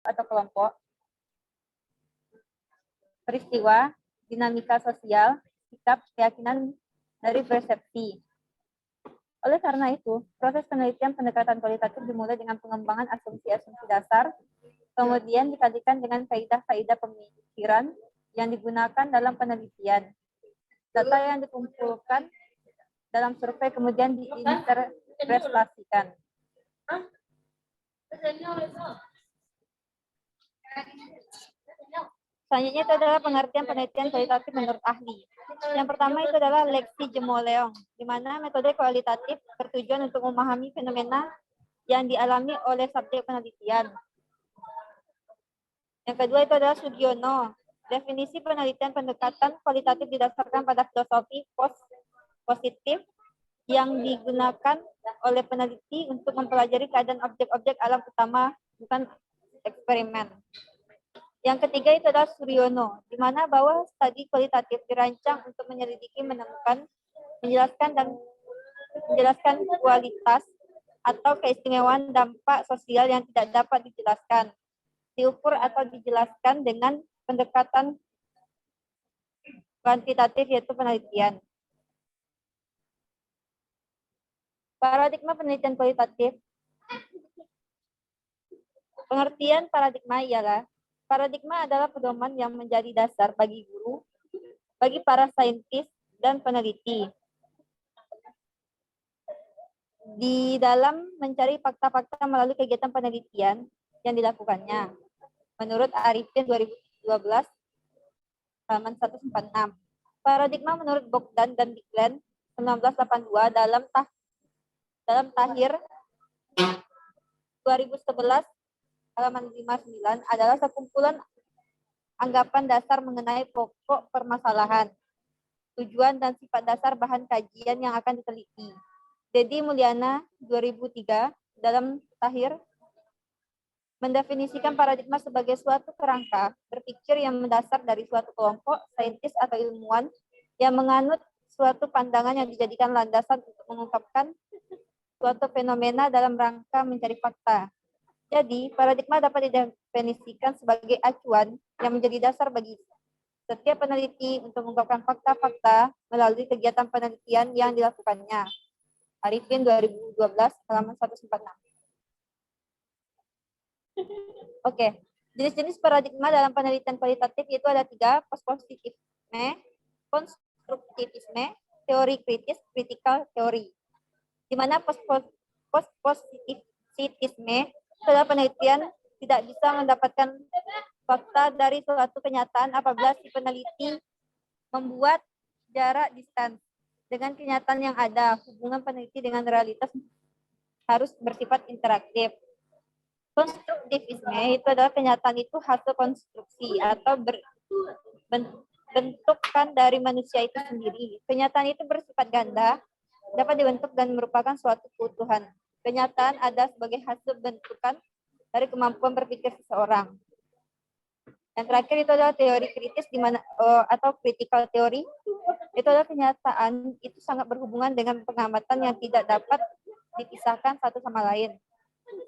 atau kelompok, peristiwa, dinamika sosial, sikap, keyakinan dari persepsi. Oleh karena itu, proses penelitian pendekatan kualitatif dimulai dengan pengembangan asumsi-asumsi dasar, kemudian dikaitkan dengan faedah-faedah pemikiran yang digunakan dalam penelitian. Data yang dikumpulkan dalam survei kemudian diinterpretasikan. Selanjutnya itu adalah pengertian penelitian kualitatif menurut ahli. Yang pertama itu adalah Lexi Jemoleong, di mana metode kualitatif bertujuan untuk memahami fenomena yang dialami oleh subjek penelitian. Yang kedua itu adalah Sugiono, definisi penelitian pendekatan kualitatif didasarkan pada filosofi positif yang digunakan oleh peneliti untuk mempelajari keadaan objek-objek alam utama, bukan eksperimen. Yang ketiga itu adalah Suryono, di mana bahwa studi kualitatif dirancang untuk menyelidiki, menemukan, menjelaskan kualitas atau keistimewaan dampak sosial yang tidak dapat dijelaskan, diukur atau dijelaskan dengan pendekatan kuantitatif yaitu penelitian. Paradigma penelitian kualitatif. Pengertian paradigma ialah paradigma adalah pedoman yang menjadi dasar bagi guru, bagi para saintis dan peneliti di dalam mencari fakta-fakta melalui kegiatan penelitian yang dilakukannya. Menurut Arifin 2012 halaman 146. Paradigma menurut Bogdan dan Biglen 1982 dalam Tahir 2011 halaman 59 adalah sekumpulan anggapan dasar mengenai pokok permasalahan, tujuan dan sifat dasar bahan kajian yang akan diteliti. Dedi Mulyana 2003 dalam Tahir mendefinisikan paradigma sebagai suatu kerangka berpikir yang mendasar dari suatu kelompok saintis atau ilmuwan yang menganut suatu pandangan yang dijadikan landasan untuk mengungkapkan suatu fenomena dalam rangka mencari fakta. Jadi, paradigma dapat didefinisikan sebagai acuan yang menjadi dasar bagi setiap peneliti untuk mengungkapkan fakta-fakta melalui kegiatan penelitian yang dilakukannya. Arifin 2012 halaman 146. Oke, jenis-jenis paradigma dalam penelitian kualitatif itu ada 3, postpositifisme, konstruktivisme, teori kritis, critical theory. Di mana postpositifisme adalah penelitian tidak bisa mendapatkan fakta dari suatu kenyataan apabila si peneliti membuat jarak distans dengan kenyataan yang ada. Hubungan peneliti dengan realitas harus bersifat interaktif. Konstruktivisme itu adalah kenyataan itu hasil konstruksi atau bentukan dari manusia itu sendiri. Kenyataan itu bersifat ganda, dapat dibentuk dan merupakan suatu keutuhan. Kenyataan ada sebagai hasil bentukan dari kemampuan berpikir seseorang. Yang terakhir itu adalah teori kritis di mana atau critical theory. Itu adalah kenyataan itu sangat berhubungan dengan pengamatan yang tidak dapat dipisahkan satu sama lain,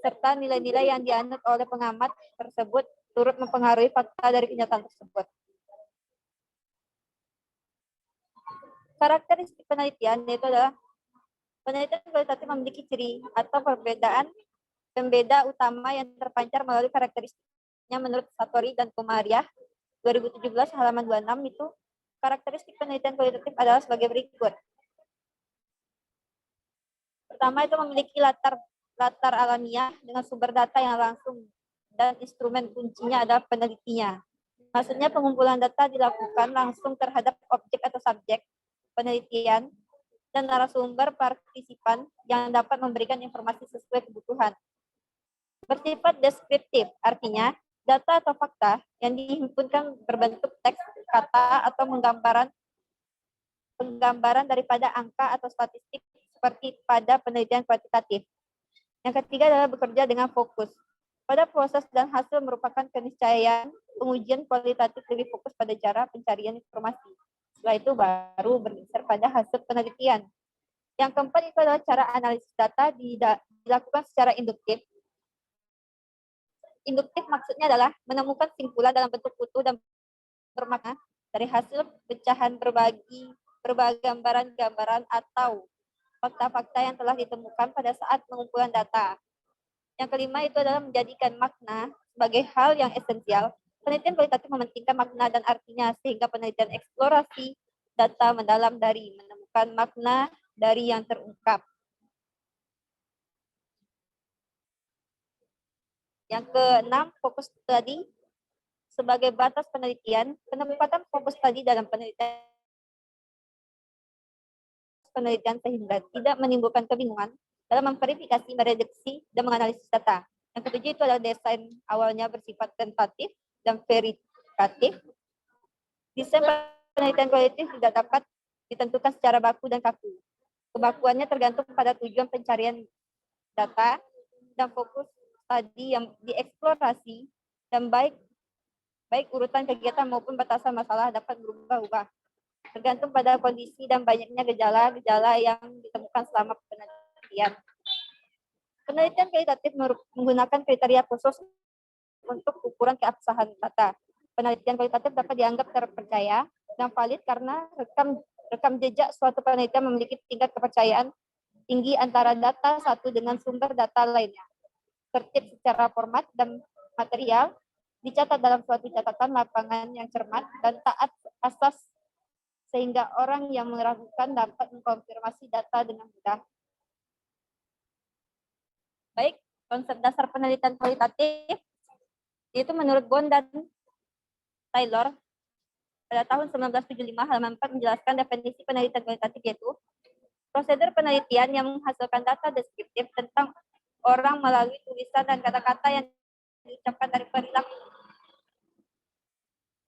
serta nilai-nilai yang dianut oleh pengamat tersebut turut mempengaruhi fakta dari kenyataan tersebut. Karakteristik penelitian yaitu adalah penelitian kualitatif memiliki ciri atau pembeda utama yang terpancar melalui karakteristiknya menurut Satori dan Komariah 2017 halaman 26 itu karakteristik penelitian kualitatif adalah sebagai berikut. Pertama itu memiliki latar alamiah dengan sumber data yang langsung dan instrumen kuncinya adalah penelitinya. Maksudnya pengumpulan data dilakukan langsung terhadap objek atau subjek penelitian dan narasumber partisipan yang dapat memberikan informasi sesuai kebutuhan. Bersifat deskriptif, artinya data atau fakta yang dihimpunkan berbentuk teks, kata, atau penggambaran daripada angka atau statistik seperti pada penelitian kuantitatif. Yang ketiga adalah bekerja dengan fokus. Pada proses dan hasil merupakan keniscayaan, pengujian kualitatif lebih fokus pada cara pencarian informasi. Setelah itu baru bergeser pada hasil penelitian. Yang keempat itu adalah cara analisis data dilakukan secara induktif. Induktif maksudnya adalah menemukan simpulan dalam bentuk utuh dan bermakna dari hasil pecahan berbagai gambaran-gambaran atau fakta-fakta yang telah ditemukan pada saat pengumpulan data. Yang kelima itu adalah menjadikan makna sebagai hal yang esensial. Penelitian kualitatif mementingkan makna dan artinya sehingga penelitian eksplorasi data mendalam dari menemukan makna dari yang terungkap. Yang keenam, fokus studi sebagai batas penelitian. Penempatan fokus studi dalam penelitian sehingga tidak menimbulkan kebingungan dalam memverifikasi, mereduksi, dan menganalisis data. Yang ketujuh itu adalah desain awalnya bersifat tentatif dan verifikatif. Desain penelitian kualitatif tidak dapat ditentukan secara baku dan kaku. Kebakuannya tergantung pada tujuan pencarian data dan fokus tadi yang dieksplorasi, dan baik urutan kegiatan maupun batasan masalah dapat berubah-ubah tergantung pada kondisi dan banyaknya gejala-gejala yang ditemukan selama penelitian. Penelitian kualitatif menggunakan kriteria khusus untuk ukuran keabsahan data. Penelitian kualitatif dapat dianggap terpercaya dan valid karena rekam jejak suatu penelitian memiliki tingkat kepercayaan tinggi antara data satu dengan sumber data lainnya. Tertib secara format dan material, dicatat dalam suatu catatan lapangan yang cermat dan taat asas sehingga orang yang meragukan dapat mengkonfirmasi data dengan mudah. Baik, konsep dasar penelitian kualitatif itu menurut Bond dan Taylor pada tahun 1975 halaman 4 menjelaskan definisi penelitian kualitatif yaitu prosedur penelitian yang menghasilkan data deskriptif tentang orang melalui tulisan dan kata-kata yang diucapkan dari perilaku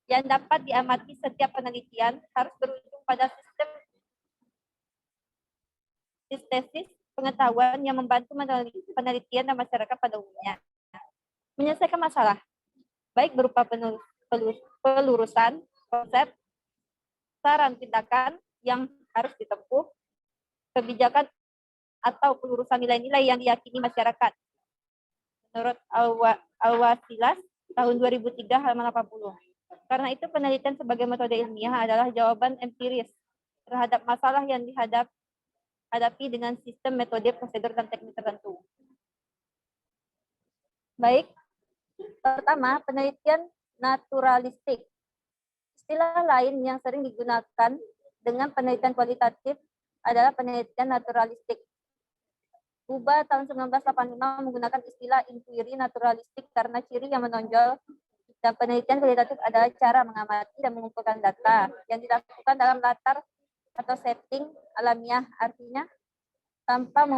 yang dapat diamati. Setiap penelitian harus berujung pada sistem sintesis pengetahuan yang membantu penelitian dan masyarakat pada umumnya. Menyelesaikan masalah, baik berupa pelurusan konsep, saran tindakan yang harus ditempuh, kebijakan atau pelurusan nilai-nilai yang diyakini masyarakat. Menurut Al-Wasilas tahun 2003 halaman 80. Karena itu penelitian sebagai metode ilmiah adalah jawaban empiris terhadap masalah yang dihadapi dengan sistem, metode, prosedur, dan teknik tertentu. Baik, pertama, penelitian naturalistik. Istilah lain yang sering digunakan dengan penelitian kualitatif adalah penelitian naturalistik. Uba tahun 1985 menggunakan istilah inquiry naturalistik karena ciri yang menonjol dan penelitian kualitatif adalah cara mengamati dan mengumpulkan data yang dilakukan dalam latar atau setting alamiah, artinya tanpa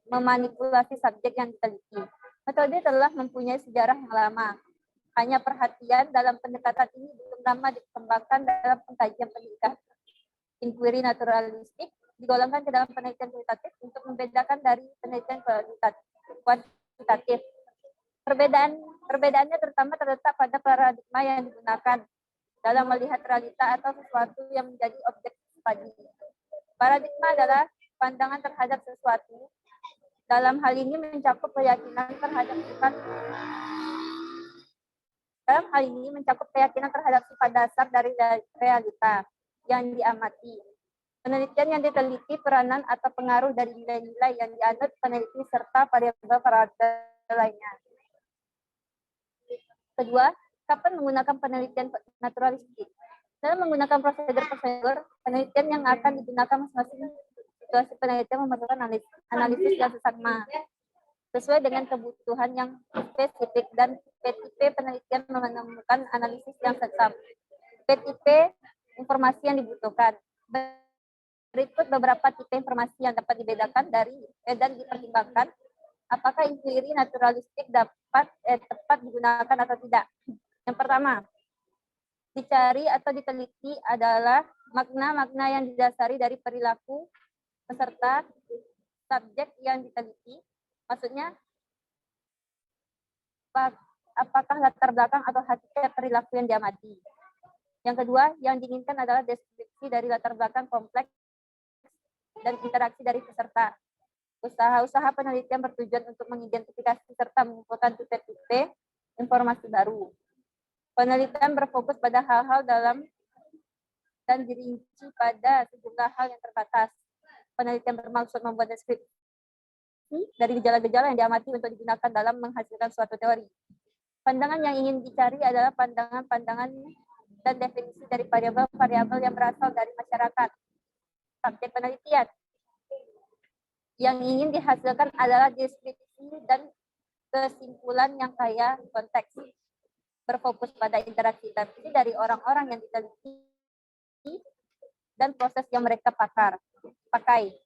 memanipulasi subjek yang diteliti. Metode telah mempunyai sejarah yang lama. Hanya perhatian dalam pendekatan ini belum lama dikembangkan dalam pengkajian pendidikan. Inquiry naturalistik digolongkan ke dalam penelitian kualitatif untuk membedakan dari penelitian kuantitatif. Perbedaannya terutama terletak pada paradigma yang digunakan dalam melihat realita atau sesuatu yang menjadi objek studi. Paradigma adalah pandangan terhadap sesuatu. Dalam hal ini mencakup keyakinan terhadap sifat dasar dari realita yang diamati. Penelitian yang diteliti peranan atau pengaruh dari nilai-nilai yang dianut peneliti serta variabel lainnya. Kedua, kapan menggunakan penelitian naturalistik? Dalam menggunakan prosedur penelitian yang akan digunakan masing-masing situasi penelitian memerlukan analisis yang sesama sesuai dengan kebutuhan yang spesifik, dan PTP penelitian menemukan analisis yang sesama. PTP informasi yang dibutuhkan. Berikut beberapa tipe informasi yang dapat dibedakan dan dipertimbangkan apakah inquiry naturalistik tepat digunakan atau tidak. Yang pertama, dicari atau diteliti adalah makna-makna yang didasari dari perilaku peserta subjek yang diteliti. Maksudnya, apakah latar belakang atau hakikat perilaku yang diamati. Yang kedua, yang diinginkan adalah deskripsi dari latar belakang kompleks dan interaksi dari peserta. Usaha-usaha penelitian bertujuan untuk mengidentifikasi serta mengumpulkan tipe-tipe informasi baru. Penelitian berfokus pada hal-hal dalam dan dirinci pada sejumlah hal yang terbatas. Penelitian bermaksud membuat deskripsi dari gejala-gejala yang diamati untuk digunakan dalam menghasilkan suatu teori. Pandangan yang ingin dicari adalah pandangan-pandangan dan definisi dari variabel-variabel yang berasal dari masyarakat. Subjek penelitian yang ingin dihasilkan adalah deskripsi dan kesimpulan yang kaya konteks, berfokus pada interaksi dari orang-orang yang diteliti dan proses yang mereka pakai.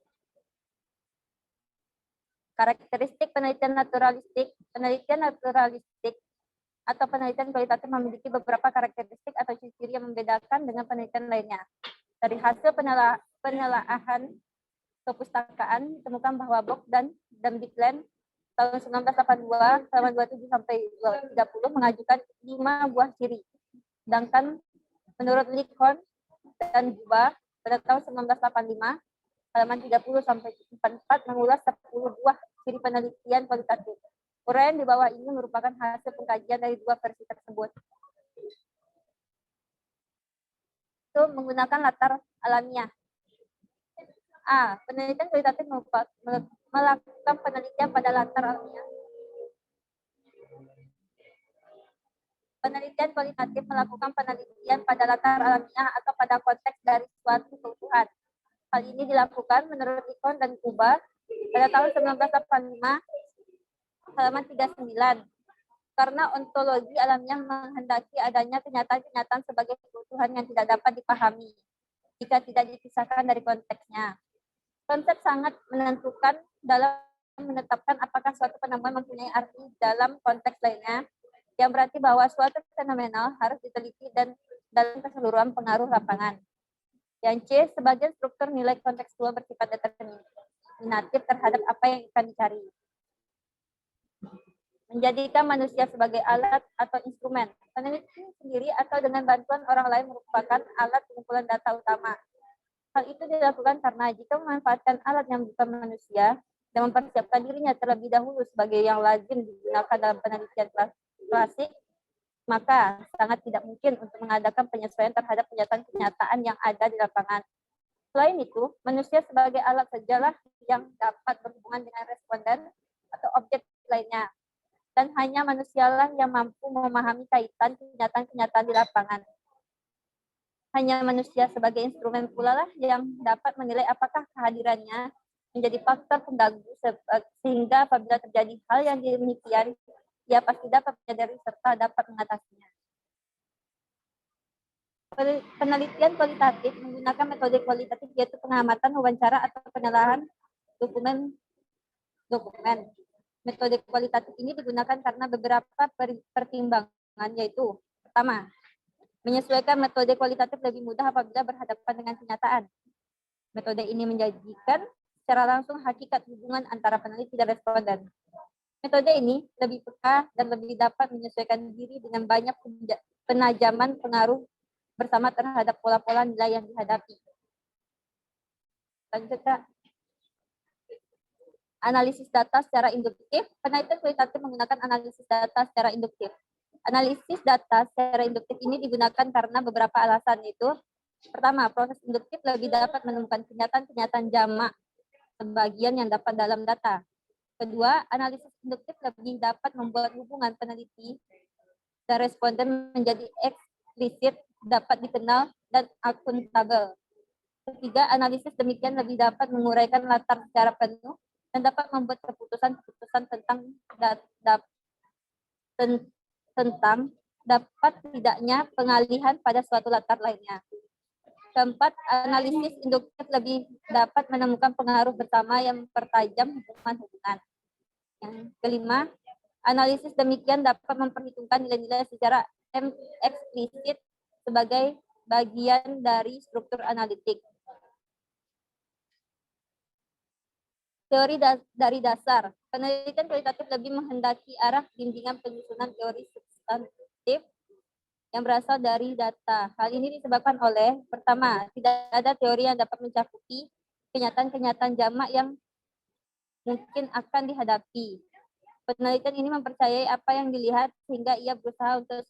Karakteristik penelitian naturalistik atau penelitian kualitatif memiliki beberapa karakteristik atau ciri-ciri yang membedakan dengan penelitian lainnya. Dari hasil penelaahan kepustakaan ditemukan bahwa Bock dan Dambikland tahun 1982 halaman 27 sampai 30 mengajukan 5 buah ciri. Sedangkan menurut Lincoln dan Juba pada tahun 1985 halaman 30 sampai 44 mengulas 10 buah ciri penelitian kualitatif. Uraian di bawah ini merupakan hasil pengkajian dari 2 versi tersebut. Itu menggunakan latar alamiah. A. Penelitian kualitatif melakukan penelitian pada latar alamiah. Penelitian kualitatif melakukan penelitian pada latar alamiah atau pada konteks dari suatu kebutuhan. Hal ini dilakukan menurut Icon dan Kuba pada tahun 1985 halaman 39. Karena ontologi alamiah menghendaki adanya kenyataan-kenyataan sebagai kebutuhan yang tidak dapat dipahami jika tidak dipisahkan dari konteksnya. Konsep sangat menentukan dalam menetapkan apakah suatu penemuan mempunyai arti dalam konteks lainnya, yang berarti bahwa suatu fenomenal harus diteliti dan dalam keseluruhan pengaruh lapangan. Yang C, sebagian struktur nilai kontekstual bersifat determinatif terhadap apa yang akan dicari. Menjadikan manusia sebagai alat atau instrumen. Penelitian sendiri atau dengan bantuan orang lain merupakan alat pengumpulan data utama. Hal itu dilakukan karena jika memanfaatkan alat yang bukan manusia dan mempersiapkan dirinya terlebih dahulu sebagai yang lazim digunakan dalam penelitian klasik, maka sangat tidak mungkin untuk mengadakan penyesuaian terhadap kenyataan-kenyataan yang ada di lapangan. Selain itu, manusia sebagai alat sajalah yang dapat berhubungan dengan responden atau objek lainnya. Dan hanya manusialah yang mampu memahami kaitan kenyataan-kenyataan di lapangan. Hanya manusia sebagai instrumen pula lah yang dapat menilai apakah kehadirannya menjadi faktor pengganggu sehingga apabila terjadi hal yang demikian, ia pasti dapat menyadari serta dapat mengatasinya. Penelitian kualitatif menggunakan metode kualitatif yaitu pengamatan, wawancara, atau penelaahan dokumen. Metode kualitatif ini digunakan karena beberapa pertimbangan, yaitu pertama, menyesuaikan metode kualitatif lebih mudah apabila berhadapan dengan kenyataan. Metode ini menjanjikan secara langsung hakikat hubungan antara peneliti dan responden. Metode ini lebih peka dan lebih dapat menyesuaikan diri dengan banyak penajaman pengaruh bersama terhadap pola-pola nilai yang dihadapi. Lanjutkan. Analisis data secara induktif. Penelitian kualitatif menggunakan analisis data secara induktif. Analisis data secara induktif ini digunakan karena beberapa alasan, yaitu pertama, proses induktif lebih dapat menemukan kenyataan-kenyataan jamak sebagian yang dapat dalam data. Kedua, analisis induktif lebih dapat membuat hubungan peneliti dan responden menjadi eksplisit, dapat dikenal, dan akuntabel. Ketiga, analisis demikian lebih dapat menguraikan latar secara penuh dan dapat membuat keputusan-keputusan tentang dapat tidaknya pengalihan pada suatu latar lainnya. Keempat, analisis induktif lebih dapat menemukan pengaruh bersama yang mempertajam hubungan-hubungan. Yang kelima, analisis demikian dapat memperhitungkan nilai-nilai secara eksplisit sebagai bagian dari struktur analitik. Teori dari dasar. Penelitian kualitatif lebih menghendaki arah bimbingan penyusunan teori substantif yang berasal dari data. Hal ini disebabkan oleh, pertama, tidak ada teori yang dapat mencakupi kenyataan-kenyataan jamak yang mungkin akan dihadapi. Penelitian ini mempercayai apa yang dilihat sehingga ia berusaha untuk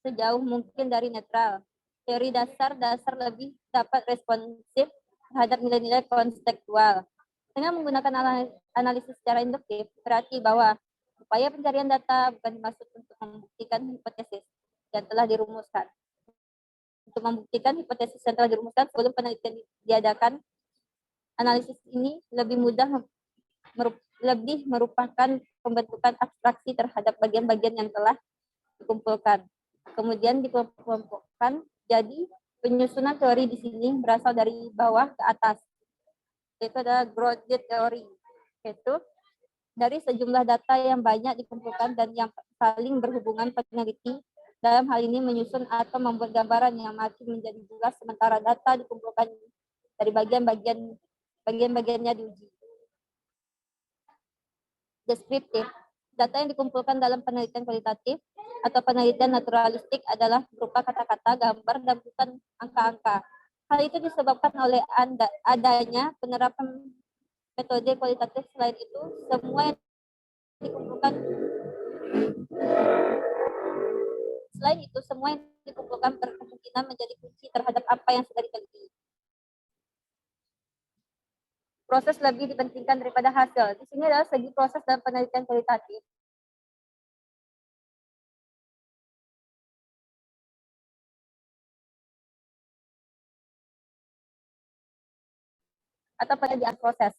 sejauh mungkin dari netral. Teori dasar lebih dapat responsif terhadap nilai-nilai kontekstual. Dengan menggunakan analisis secara induktif, berarti bahwa upaya pencarian data bukan dimaksud untuk membuktikan hipotesis yang telah dirumuskan. Untuk membuktikan hipotesis yang telah dirumuskan sebelum penelitian diadakan, analisis ini lebih merupakan pembentukan abstraksi terhadap bagian-bagian yang telah dikumpulkan. Kemudian dikelompokkan, jadi penyusunan teori di sini berasal dari bawah ke atas. Itu adalah grounded teori, yaitu dari sejumlah data yang banyak dikumpulkan dan yang saling berhubungan peneliti dalam hal ini menyusun atau membuat gambaran yang masih menjadi jelas sementara data dikumpulkan dari bagian-bagiannya diuji. Deskriptif. Data yang dikumpulkan dalam penelitian kualitatif atau penelitian naturalistik adalah berupa kata-kata, gambar, dan bukan angka-angka. Hal itu disebabkan oleh adanya penerapan metode kualitatif. Selain itu, semua yang dikumpulkan berkemungkinan menjadi kunci terhadap apa yang sudah diteliti. Proses lebih dipentingkan daripada hasil. Di sini adalah segi proses dalam penelitian kualitatif. Atau penelitian proses.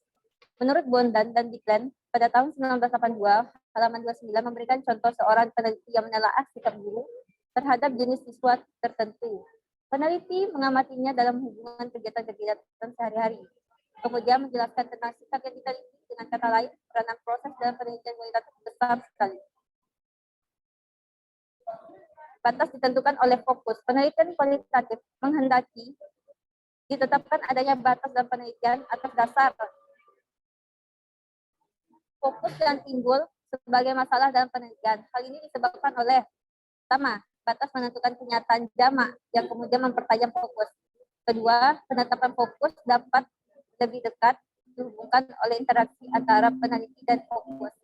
Menurut Bondan dan Diklen, pada tahun 1982, halaman 29 memberikan contoh seorang peneliti yang menelaah sikap guru terhadap jenis siswa tertentu. Peneliti mengamatinya dalam hubungan kegiatan-kegiatan sehari-hari. Kemudian menjelaskan tentang sikap yang diteliti, dengan kata lain, peranan proses dalam penelitian kualitatif besar sekali. Batas ditentukan oleh fokus. Penelitian kualitatif menghendaki ditetapkan adanya batas dalam penelitian atas dasar fokus yang timbul sebagai masalah dalam penelitian. Hal ini disebabkan oleh pertama, batas menentukan kenyataan jamak yang kemudian mempertajam fokus. Kedua, penetapan fokus dapat lebih dekat dihubungkan oleh interaksi antara peneliti dan fokus.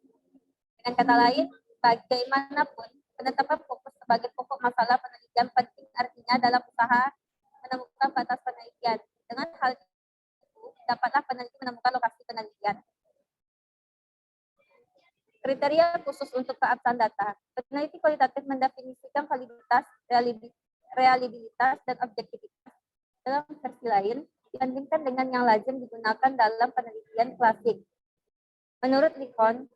Dengan kata lain, bagaimanapun penetapan fokus sebagai pokok masalah penelitian penting artinya dalam usaha menemukan batas penelitian. Dengan hal itu, dapatlah peneliti menemukan lokasi penelitian. Kriteria khusus untuk keabsahan data. Peneliti kualitatif mendefinisikan validitas, reliabilitas, dan objektivitas. Dalam versi lain, dibandingkan dengan yang lazim digunakan dalam penelitian klasik. Menurut Lincoln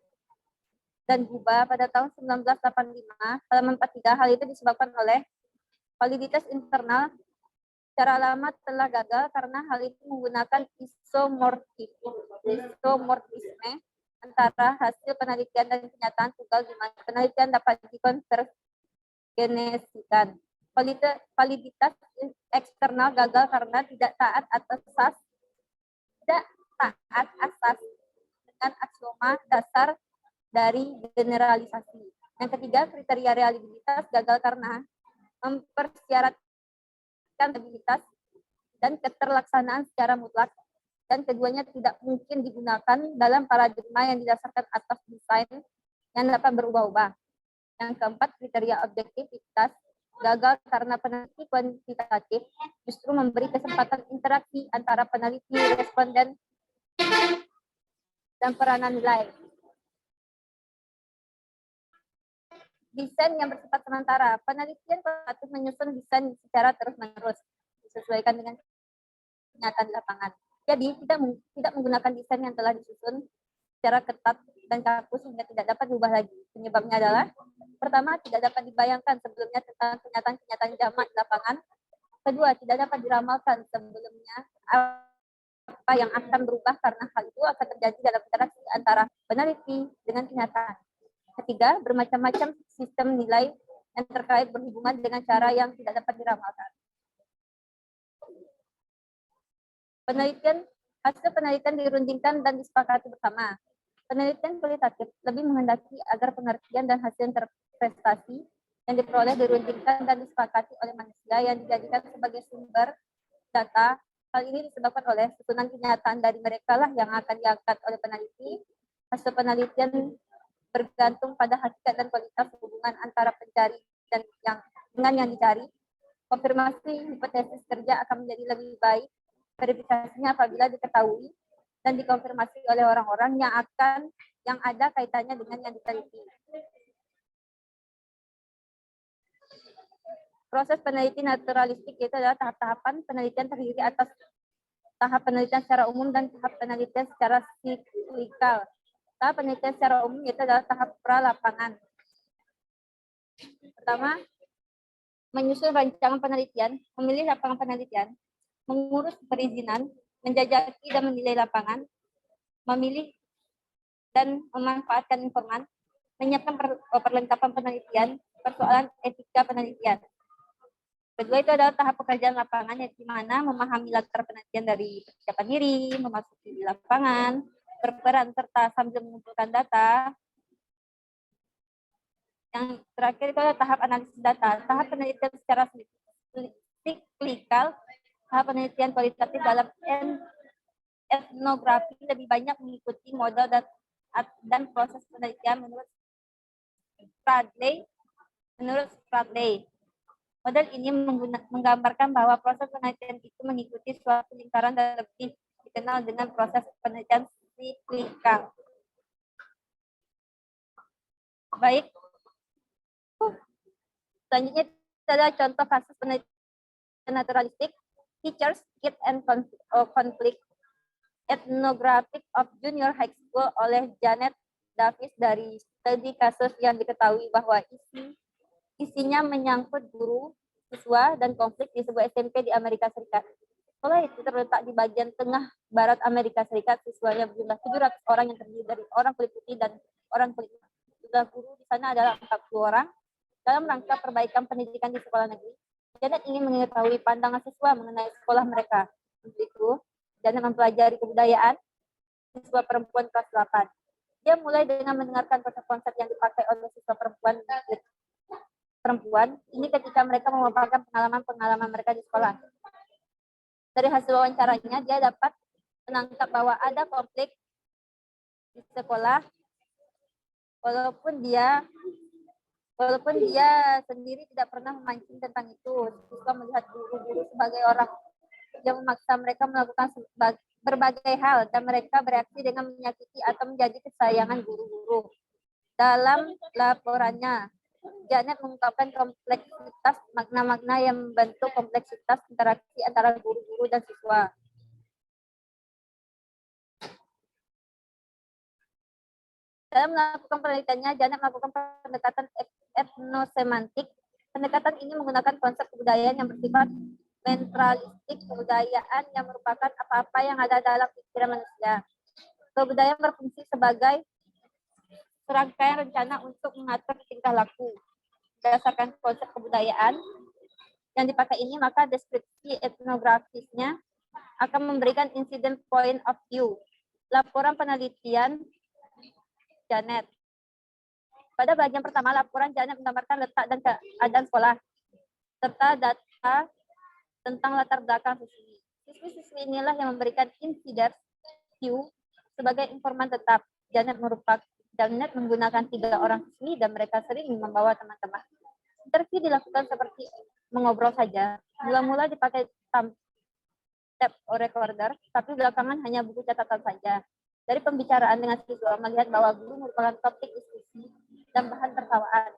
dan Guba pada tahun 1985, halaman 43, hal itu disebabkan oleh validitas internal secara lama telah gagal karena hal itu menggunakan isomorfisme antara hasil penelitian dan kenyataan tunggal di mana penelitian dapat dikonvergenesikan. Validitas eksternal gagal karena tidak taat asas dengan aksioma dasar dari generalisasi. Yang ketiga, kriteria reliabilitas gagal karena mempersyaratkan stabilitas dan keterlaksanaan secara mutlak, dan keduanya tidak mungkin digunakan dalam paradigma yang didasarkan atas desain yang dapat berubah-ubah. Yang keempat, kriteria objektivitas gagal karena peneliti kuantitatif justru memberi kesempatan interaksi antara peneliti, responden, dan peranan nilai. Desain yang bersifat sementara. Penelitian kualitatif menyusun desain secara terus-menerus, disesuaikan dengan kenyataan di lapangan. Jadi, tidak menggunakan desain yang telah disusun secara ketat dan kaku sehingga tidak dapat diubah lagi. Penyebabnya adalah, pertama, tidak dapat dibayangkan sebelumnya tentang kenyataan-kenyataan jamak di lapangan. Kedua, tidak dapat diramalkan sebelumnya apa yang akan berubah karena hal itu akan terjadi dalam interaksi antara peneliti dengan kenyataan. Ketiga, bermacam-macam sistem nilai yang terkait berhubungan dengan cara yang tidak dapat diramalkan. Hasil penelitian dirundingkan dan disepakati bersama. Penelitian kualitatif lebih menghendaki agar pengertian dan hasil interpretasi yang diperoleh dirundingkan dan disepakati oleh manusia yang dijadikan sebagai sumber data. Hal ini disebabkan oleh susunan kenyataan dari mereka lah yang akan diangkat oleh peneliti. Hasil penelitian bergantung pada hakikat dan kualitas hubungan antara pencari dan dengan yang dicari. Konfirmasi hipotesis kerja akan menjadi lebih baik verifikasinya apabila diketahui dan dikonfirmasi oleh orang-orang yang ada kaitannya dengan yang diteliti. Proses peneliti naturalistik itu adalah tahap-tahapan penelitian terdiri atas tahap penelitian secara umum dan tahap penelitian secara siklikal. Tahap penelitian secara umum itu adalah tahap pra-lapangan. Pertama, menyusun rancangan penelitian, memilih lapangan penelitian, mengurus perizinan, menjajaki dan menilai lapangan, memilih dan memanfaatkan informan, menyiapkan perlengkapan penelitian, persoalan etika penelitian. Kedua itu adalah tahap pekerjaan lapangan, yang di mana memahami latar penelitian dari persiapan diri, memasuki lapangan, berperan serta sambil mengumpulkan data. Yang terakhir itu adalah tahap analisis data, tahap penelitian secara siklikal, tahap penelitian kualitatif dalam etnografi lebih banyak mengikuti model dan proses penelitian menurut Spradley. Model ini menggambarkan bahwa proses penelitian itu mengikuti suatu lingkaran dan lebih dikenal dengan proses penelitian siklikal. Baik. Selanjutnya adalah contoh kasus penelitian naturalistik, Teachers, Kit and Conflict, Ethnographic of Junior High School oleh Janet Davis dari studi kasus yang diketahui bahwa isinya menyangkut guru, siswa, dan konflik di sebuah SMP di Amerika Serikat. Sekolah itu terletak di bagian tengah barat Amerika Serikat. Siswanya berjumlah 700 orang yang terdiri dari orang kulit putih dan orang kulit hitam. Jumlah guru di sana adalah 40 orang. Dalam rangka perbaikan pendidikan di sekolah negeri, Janet ingin mengetahui pandangan siswa mengenai sekolah mereka. Untuk itu, Janet mempelajari kebudayaan siswa perempuan kelas 8. Dia mulai dengan mendengarkan konsep-konsep yang dipakai oleh siswa perempuan ini ketika mereka memaparkan pengalaman-pengalaman mereka di sekolah. Dari hasil wawancaranya, dia dapat menangkap bahwa ada konflik di sekolah, walaupun dia sendiri tidak pernah memancing tentang itu. Siswa melihat guru-guru sebagai orang yang memaksa mereka melakukan berbagai hal, dan mereka bereaksi dengan menyakiti atau menjadi kesayangan guru-guru. Dalam laporannya, Janet mengungkapkan kompleksitas makna-makna yang membentuk kompleksitas interaksi antara guru-guru dan siswa. Dalam melakukan penelitiannya, Janet melakukan pendekatan etnosemantik. Pendekatan ini menggunakan konsep kebudayaan yang bersifat ventralistik, kebudayaan yang merupakan apa-apa yang ada dalam pikiran manusia. Kebudayaan berfungsi sebagai serangkaian rencana untuk mengatur tingkah laku. Berdasarkan konsep kebudayaan yang dipakai ini, maka deskripsi etnografisnya akan memberikan incident point of view. Laporan penelitian Janet. Pada bagian pertama, laporan Janet menggambarkan letak dan keadaan sekolah, serta data tentang latar belakang siswi. Siswi-siswi inilah yang memberikan incident view sebagai informan tetap. Janet menggunakan 3 orang siswi dan mereka sering membawa teman-teman. Interview dilakukan seperti mengobrol saja. Mula-mula dipakai tape recorder, tapi belakangan hanya buku catatan saja. Dari pembicaraan dengan siswa, melihat bahwa guru merupakan topik diskusi dan bahan tertawaan.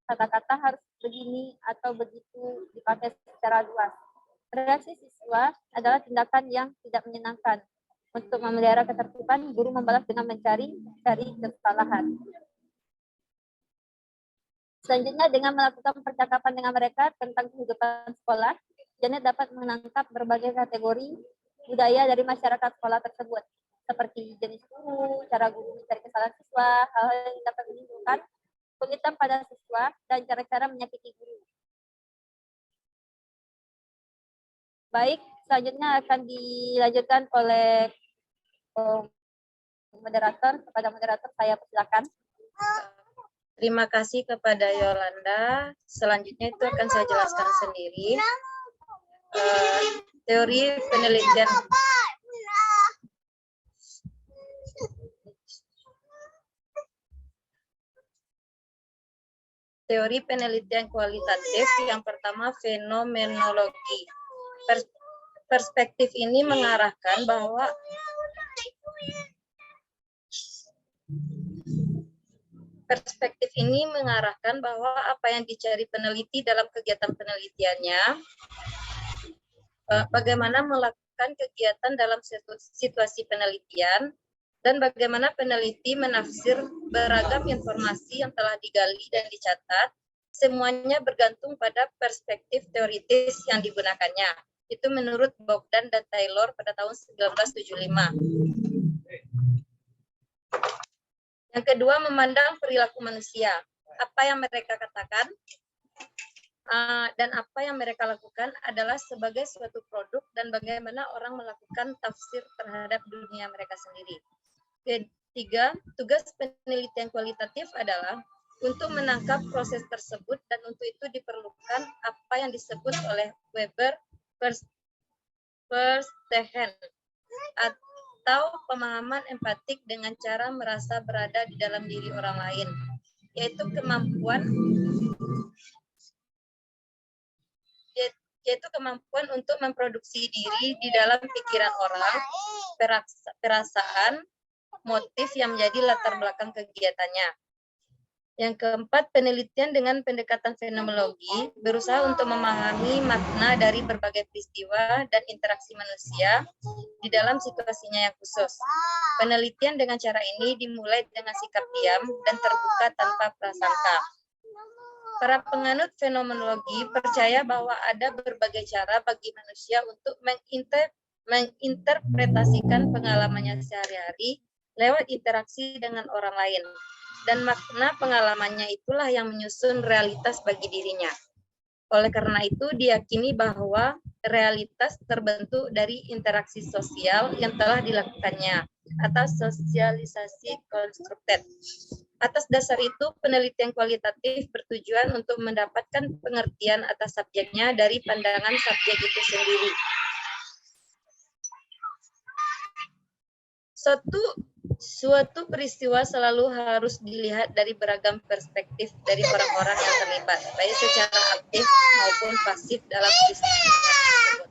Kata-kata harus begini atau begitu dipakai secara luas. Reaksi siswa adalah tindakan yang tidak menyenangkan. Untuk memelihara ketertiban, guru membalas dengan mencari kesalahan. Selanjutnya, dengan melakukan percakapan dengan mereka tentang kehidupan sekolah, Janet dapat menangkap berbagai kategori budaya dari masyarakat sekolah tersebut, seperti jenis guru, cara guru mencari kesalahan siswa, hal-hal yang dapat menimbulkan kesulitan pada siswa, dan cara-cara menyakiti guru. Baik, selanjutnya akan dilanjutkan oleh moderator. Kepada moderator saya persilakan. Terima kasih kepada Yolanda. Selanjutnya itu akan saya jelaskan sendiri. Teori penelitian. teori penelitian kualitatif. Yang pertama, fenomenologi. Perspektif ini mengarahkan bahwa apa yang dicari peneliti dalam kegiatan penelitiannya, bagaimana melakukan kegiatan dalam situasi penelitian, dan bagaimana peneliti menafsir beragam informasi yang telah digali dan dicatat, semuanya bergantung pada perspektif teoritis yang digunakannya. Itu menurut Bogdan dan Taylor pada tahun 1975. Yang kedua, memandang perilaku manusia. Apa yang mereka katakan dan apa yang mereka lakukan adalah sebagai suatu produk dan bagaimana orang melakukan tafsir terhadap dunia mereka sendiri. Ketiga, tugas penelitian kualitatif adalah untuk menangkap proses tersebut dan untuk itu diperlukan apa yang disebut oleh Weber Verstehen atau pemahaman empatik dengan cara merasa berada di dalam diri orang lain, yaitu kemampuan untuk memproduksi diri di dalam pikiran orang, perasaan, motif yang menjadi latar belakang kegiatannya. Yang keempat, penelitian dengan pendekatan fenomenologi berusaha untuk memahami makna dari berbagai peristiwa dan interaksi manusia di dalam situasinya yang khusus. Penelitian dengan cara ini dimulai dengan sikap diam dan terbuka tanpa prasangka. Para penganut fenomenologi percaya bahwa ada berbagai cara bagi manusia untuk menginterpretasikan pengalamannya sehari-hari lewat interaksi dengan orang lain. Dan makna pengalamannya itulah yang menyusun realitas bagi dirinya. Oleh karena itu, diyakini bahwa realitas terbentuk dari interaksi sosial yang telah dilakukannya, atau sosialisasi konstruktif. Atas dasar itu, penelitian kualitatif bertujuan untuk mendapatkan pengertian atas subjeknya dari pandangan subjek itu sendiri. Suatu peristiwa selalu harus dilihat dari beragam perspektif dari orang-orang yang terlibat, baik secara aktif maupun pasif dalam peristiwa tersebut.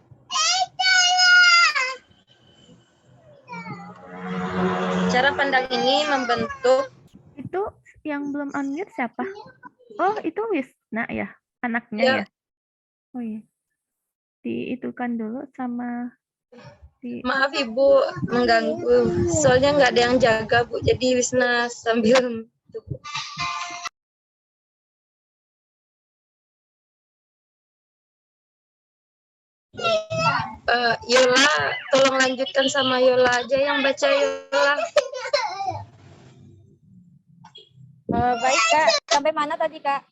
Cara pandang ini membentuk. Itu yang belum unmute siapa? Oh, itu Wisna ya, anaknya ya. Oh iya. Diitukan dulu sama Maaf Ibu mengganggu, soalnya nggak ada yang jaga Bu, jadi Wisna sambil Yola, tolong lanjutkan sama Yola aja yang baca Yola. Baik Kak, sampai mana tadi Kak?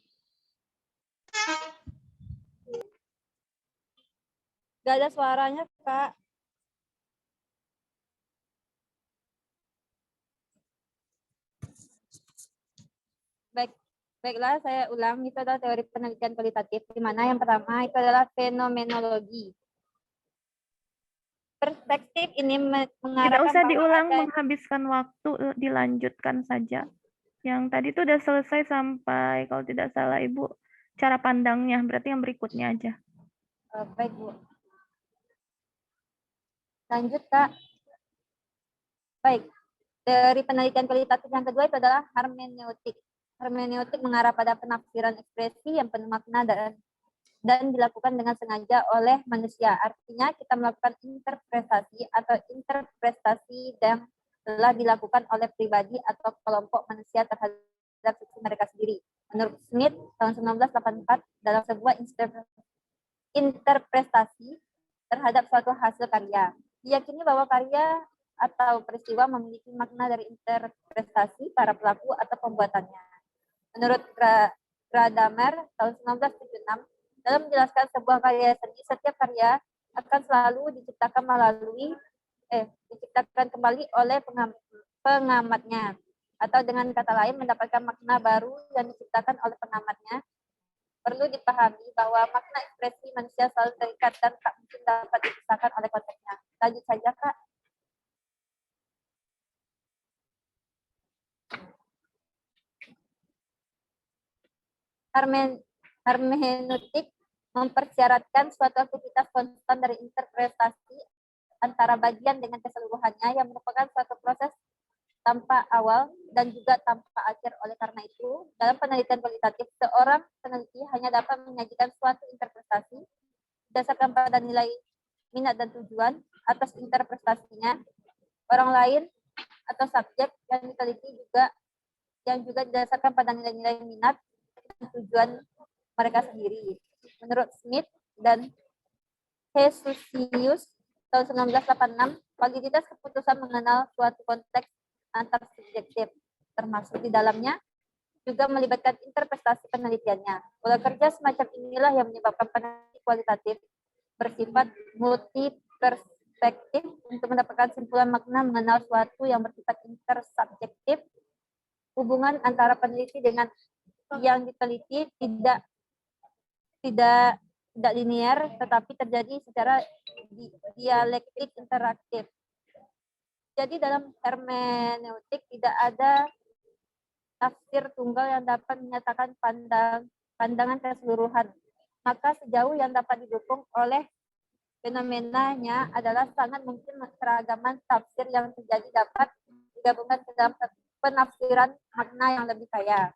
Gak ada suaranya Kak. Baiklah, saya ulang. Itu adalah teori penelitian kualitatif, di mana yang pertama itu adalah fenomenologi. Perspektif ini mengarahkan. Tidak usah diulang, menghabiskan waktu, dilanjutkan saja. Yang tadi itu udah selesai sampai, kalau tidak salah Ibu, cara pandangnya, berarti yang berikutnya aja. Baik Bu. Lanjut Kak. Baik, teori penelitian kualitatif yang kedua itu adalah hermeneutik. Hermeneutik mengarah pada penafsiran ekspresi yang penuh makna dan dilakukan dengan sengaja oleh manusia. Artinya kita melakukan interpretasi atau interpretasi yang telah dilakukan oleh pribadi atau kelompok manusia terhadap fiksi mereka sendiri. Menurut Smith tahun 1984 dalam sebuah interpretasi terhadap suatu hasil karya. Diyakini bahwa karya atau peristiwa memiliki makna dari interpretasi para pelaku atau pembuatannya. Menurut Gadamer tahun 1976, dalam menjelaskan sebuah karya seni, setiap karya akan selalu diciptakan kembali oleh pengamatnya, atau dengan kata lain mendapatkan makna baru yang diciptakan oleh pengamatnya. Perlu dipahami bahwa makna ekspresi manusia selalu terikat dan tak mungkin dapat dipisahkan oleh konteksnya. Lanjut saja Kak. Hermeneutik mempersyaratkan suatu aktivitas konstan dari interpretasi antara bagian dengan keseluruhannya yang merupakan suatu proses tanpa awal dan juga tanpa akhir. Oleh karena itu, dalam penelitian kualitatif, seorang peneliti hanya dapat menyajikan suatu interpretasi berdasarkan pada nilai minat dan tujuan atas interpretasinya. Orang lain atau subjek yang diteliti juga didasarkan pada nilai-nilai minat dan tujuan mereka sendiri. Menurut Smith dan Hessusius tahun 1986, validitas keputusan mengenal suatu konteks antar subjektif, termasuk di dalamnya juga melibatkan interpretasi penelitiannya. Pola kerja semacam inilah yang menyebabkan peneliti kualitatif bersifat multi-perspektif untuk mendapatkan kesimpulan makna mengenal suatu yang bersifat intersubjektif. Hubungan antara peneliti dengan yang diteliti tidak linear, tetapi terjadi secara dialektik interaktif. Jadi dalam hermeneutik tidak ada tafsir tunggal yang dapat menyatakan pandangan keseluruhan. Maka sejauh yang dapat didukung oleh fenomenanya adalah sangat mungkin keragaman tafsir yang terjadi dapat digabungkan ke dalam penafsiran makna yang lebih kaya.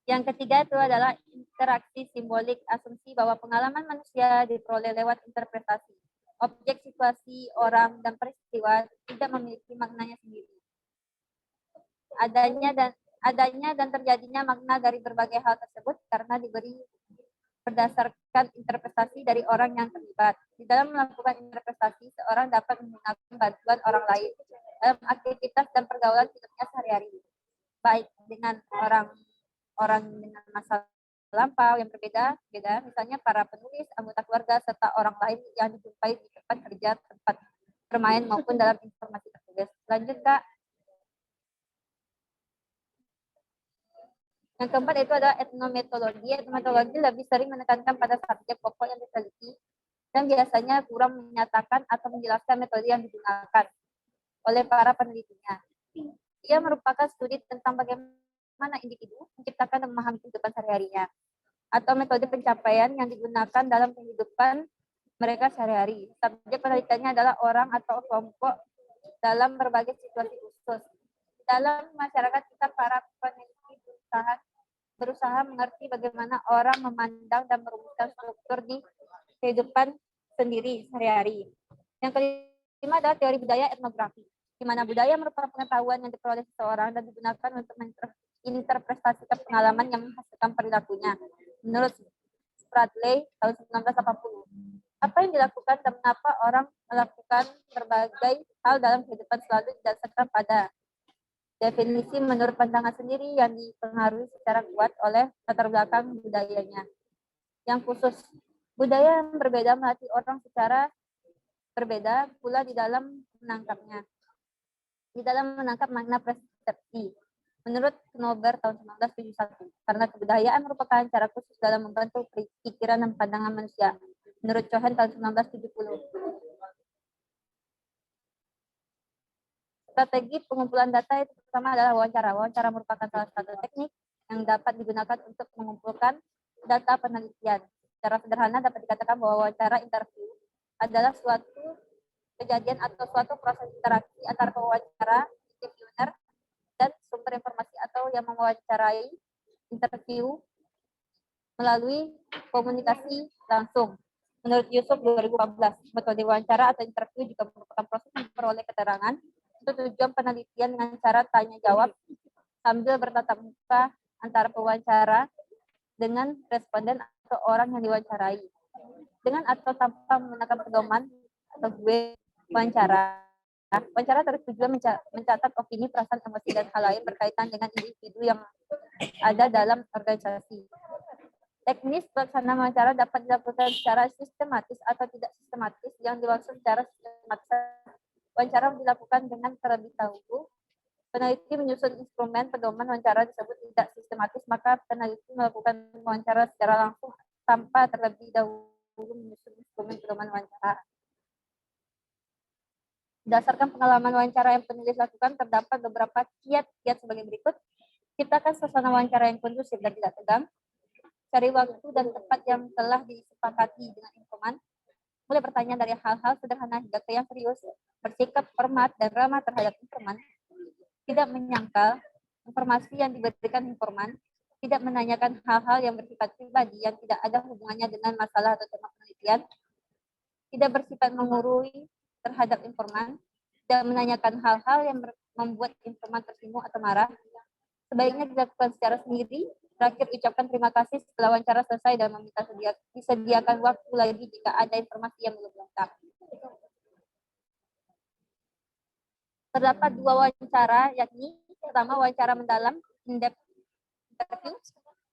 Yang ketiga itu adalah interaksi simbolik, asumsi bahwa pengalaman manusia diperoleh lewat interpretasi. Objek, situasi, orang, dan peristiwa tidak memiliki maknanya sendiri. Adanya dan terjadinya makna dari berbagai hal tersebut karena diberi berdasarkan interpretasi dari orang yang terlibat. Di dalam melakukan interpretasi, seorang dapat menggunakan bantuan orang lain dalam aktivitas dan pergaulan hidupnya sehari-hari, baik dengan orang dengan masa lampau yang berbeda, misalnya para penulis, anggota keluarga, serta orang lain yang dijumpai di tempat kerja, tempat bermain, maupun dalam informasi tertulis. Lanjut, Kak. Yang keempat itu adalah etnometodologi. Etnometodologi lebih sering menekankan pada subjek pokok yang diteliti dan biasanya kurang menyatakan atau menjelaskan metode yang digunakan oleh para penelitinya. Ia merupakan studi tentang bagaimana individu menciptakan dan memahami kehidupan sehari-harinya atau metode pencapaian yang digunakan dalam kehidupan mereka sehari-hari. Subjek penelitiannya adalah orang atau kelompok dalam berbagai situasi khusus. Dalam masyarakat kita, para peneliti berusaha mengerti bagaimana orang memandang dan merumuskan struktur di kehidupan sendiri sehari-hari. Yang kelima adalah teori budaya etnografi, di mana budaya merupakan pengetahuan yang diperoleh seseorang dan digunakan untuk menginterpretasikan pengalaman yang menghasilkan perilakunya. Menurut Spradley tahun 1980, apa yang dilakukan dan mengapa orang melakukan berbagai hal dalam kehidupan selalu didasarkan pada definisi menurut pandangan sendiri yang dipengaruhi secara kuat oleh latar belakang budayanya. Yang khusus, budaya yang berbeda melatih orang secara berbeda pula di dalam menangkapnya. Di dalam menangkap makna persepsi. Menurut Knober tahun 1971, karena kebudayaan merupakan cara khusus dalam membantu pikiran dan pandangan manusia. Menurut Cohen tahun 1970. Strategi pengumpulan data itu pertama adalah wawancara. Wawancara merupakan salah satu teknik yang dapat digunakan untuk mengumpulkan data penelitian. Secara sederhana dapat dikatakan bahwa wawancara interview adalah suatu kejadian atau suatu proses interaksi antara pewawancara, interviewer, dan sumber informasi atau yang mewawancarai interview melalui komunikasi langsung. Menurut Yusuf 2014, metode wawancara atau interview juga merupakan proses memperoleh keterangan untuk tujuan penelitian dengan cara tanya jawab sambil bertatap muka antara pewawancara dengan responden atau orang yang diwawancarai, dengan atau tanpa menggunakan pedoman atau gue wawancara. Wawancara bertujuan mencatat opini, perasaan, emosi, dan hal lain berkaitan dengan individu yang ada dalam organisasi. Teknis pelaksanaan wawancara dapat dilakukan secara sistematis atau tidak sistematis. Yang dimaksud secara sistematis, wawancara dilakukan dengan terlebih dahulu peneliti menyusun instrumen pedoman wawancara disebut tidak sistematis, maka peneliti melakukan wawancara secara langsung tanpa terlebih dahulu menyusun instrumen pedoman wawancara. Berdasarkan pengalaman wawancara yang penulis lakukan, terdapat beberapa kiat-kiat sebagai berikut. Ciptakan suasana wawancara yang kondusif dan tidak tegang. Cari waktu dan tempat yang telah disepakati dengan informan. Mulai bertanya dari hal-hal sederhana hingga ke yang serius. Bersikap hormat dan ramah terhadap informan. Tidak menyangkal informasi yang diberikan informan. Tidak menanyakan hal-hal yang bersifat pribadi yang tidak ada hubungannya dengan masalah atau tema penelitian. Tidak bersifat mengurui terhadap informan. Tidak menanyakan hal-hal yang membuat informan tersinggung atau marah. Sebaiknya dilakukan secara sendiri. Terakhir, ucapkan terima kasih setelah wawancara selesai dan meminta disediakan waktu lagi jika ada informasi yang belum lengkap. Terdapat 2 wawancara, yakni pertama wawancara mendalam, in-depth interview,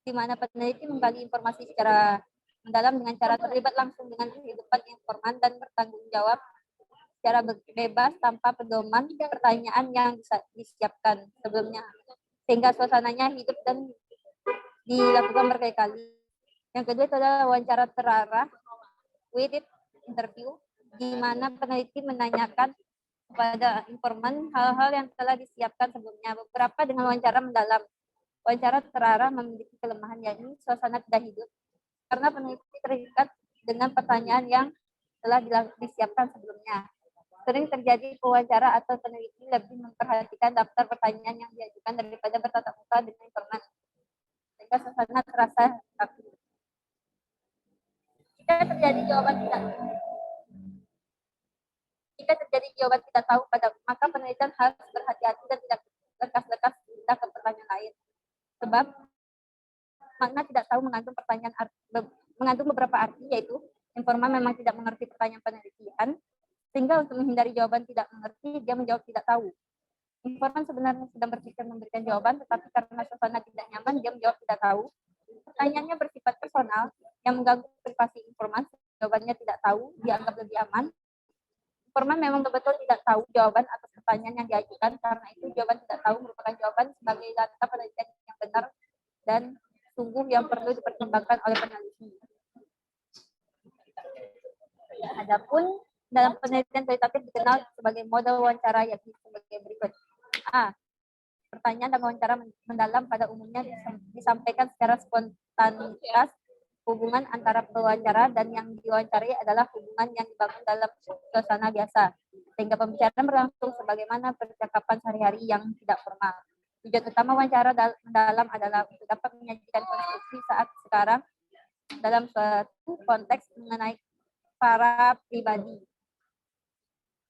di mana peneliti menggali informasi secara mendalam dengan cara terlibat langsung dengan kehidupan informan dan bertanggung jawab secara bebas tanpa pedoman pertanyaan yang disiapkan sebelumnya, sehingga suasananya hidup dan dilakukan berkali-kali. Yang kedua itu adalah wawancara terarah, weighted interview, di mana peneliti menanyakan kepada informan hal-hal yang telah disiapkan sebelumnya. Beberapa dengan wawancara mendalam. Wawancara terarah memiliki kelemahan, yakni suasana tidak hidup, karena peneliti terikat dengan pertanyaan yang telah disiapkan sebelumnya. Sering terjadi pewawancara atau peneliti lebih memperhatikan daftar pertanyaan yang diajukan daripada bertatap muka dengan informan, sehingga suasana terasa kaku. Jika terjadi jawaban tidak tahu, maka penelitian harus berhati-hati dan tidak lekas-lekas pindah ke pertanyaan lain. Sebab makna tidak tahu mengandung beberapa arti, yaitu informan memang tidak mengerti pertanyaan penelitian, sehingga untuk menghindari jawaban tidak mengerti, dia menjawab tidak tahu. Informan sebenarnya sedang berpikir memberikan jawaban, tetapi karena suasana tidak nyaman, dia menjawab tidak tahu. Pertanyaannya bersifat personal, yang mengganggu privasi informan, jawabannya tidak tahu, dianggap lebih aman. Informan memang betul-betul tidak tahu jawaban atas pertanyaan yang diajukan, karena itu jawaban tidak tahu merupakan jawaban sebagai data penelitian yang benar dan sungguh yang perlu dipertimbangkan oleh peneliti. Adapun dalam penelitian kualitatif dikenal sebagai model wawancara, yakni sebagai berikut. A. Pertanyaan dan wawancara mendalam pada umumnya disampaikan secara spontanitas. Hubungan antara pewawancara dan yang diwawancarai adalah hubungan yang dibangun dalam suasana biasa, sehingga pembicaraan berlangsung sebagaimana percakapan sehari-hari yang tidak formal. Tujuan utama wawancara mendalam adalah untuk dapat menyajikan konstruksi saat sekarang dalam suatu konteks mengenai para pribadi,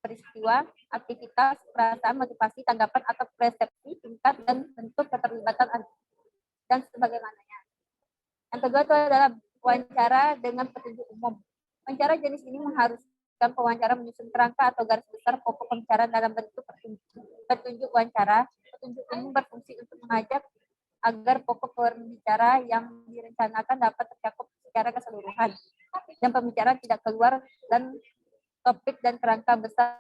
peristiwa, aktivitas, perasaan, motivasi, tanggapan, atau persepsi, tingkat, dan bentuk keterlibatan dan sebagaimananya. Yang kedua itu adalah wawancara dengan petunjuk umum. Wawancara jenis ini mengharuskan pewawancara menyusun kerangka atau garis besar pokok pembicaraan dalam bentuk petunjuk wawancara. Petunjuk umum berfungsi untuk mengajak agar pokok pembicara yang direncanakan dapat tercakup secara keseluruhan, dan pembicaraan tidak keluar dan topik dan kerangka besar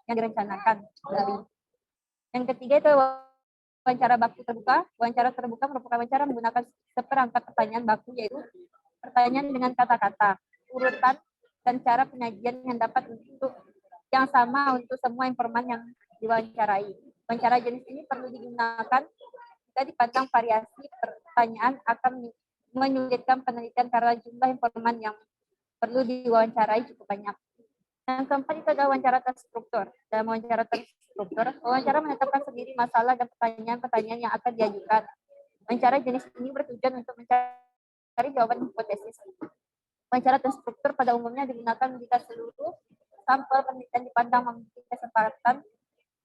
yang direncanakan dari. Yang ketiga itu wawancara baku terbuka. Wawancara terbuka merupakan wawancara menggunakan seperangkat pertanyaan baku, yaitu pertanyaan dengan kata-kata, urutan, dan cara penyajian yang dapat yang sama untuk semua informan yang diwawancarai. Wawancara jenis ini perlu digunakan jika dipandang variasi pertanyaan akan menyulitkan penelitian karena jumlah informan yang perlu diwawancarai cukup banyak. Yang keempat itu adalah wawancara terstruktur. Dalam wawancara terstruktur, wawancara menetapkan sendiri masalah dan pertanyaan-pertanyaan yang akan diajukan. Wawancara jenis ini bertujuan untuk mencari jawaban hipotesis. Wawancara terstruktur pada umumnya digunakan jika seluruh sampel penelitian dipandang memiliki kesempatan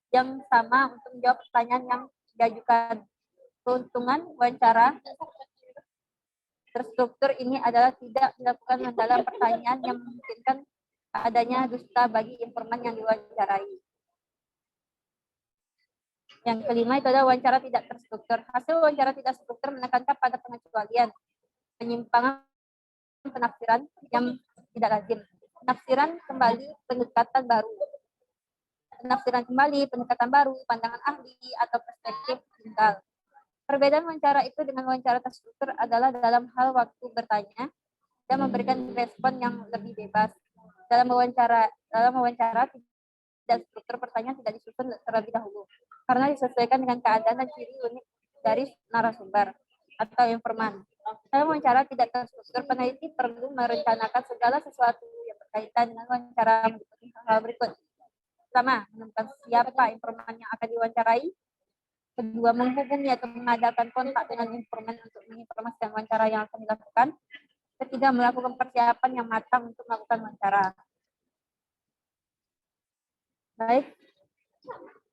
yang sama untuk menjawab pertanyaan yang diajukan. Keuntungan wawancara terstruktur ini adalah tidak dilakukan mendalam pertanyaan yang memungkinkan adanya dusta bagi informan yang diwawancarai. Yang kelima itu adalah wawancara tidak terstruktur. Hasil wawancara tidak terstruktur menekankan pada pengecualian, penyimpangan penafsiran yang tidak lazim, penafsiran kembali, pendekatan baru, pandangan ahli, atau perspektif tunggal. Perbedaan wawancara itu dengan wawancara terstruktur adalah dalam hal waktu bertanya dan memberikan respon yang lebih bebas. Dalam wawancara tidak struktur pertanyaan tidak disusun terlebih dahulu, karena disesuaikan dengan keadaan dan ciri unik dari narasumber atau informan. Dalam wawancara tidak terstruktur, peneliti perlu merencanakan segala sesuatu yang berkaitan dengan wawancara meliputi hal-hal berikut. Pertama, menemukan siapa informan yang akan diwawancarai. Kedua, menghubungi atau mengadakan kontak dengan informan untuk menginformasikan wawancara yang akan dilakukan. Ketiga, melakukan persiapan yang matang untuk melakukan wawancara. Baik,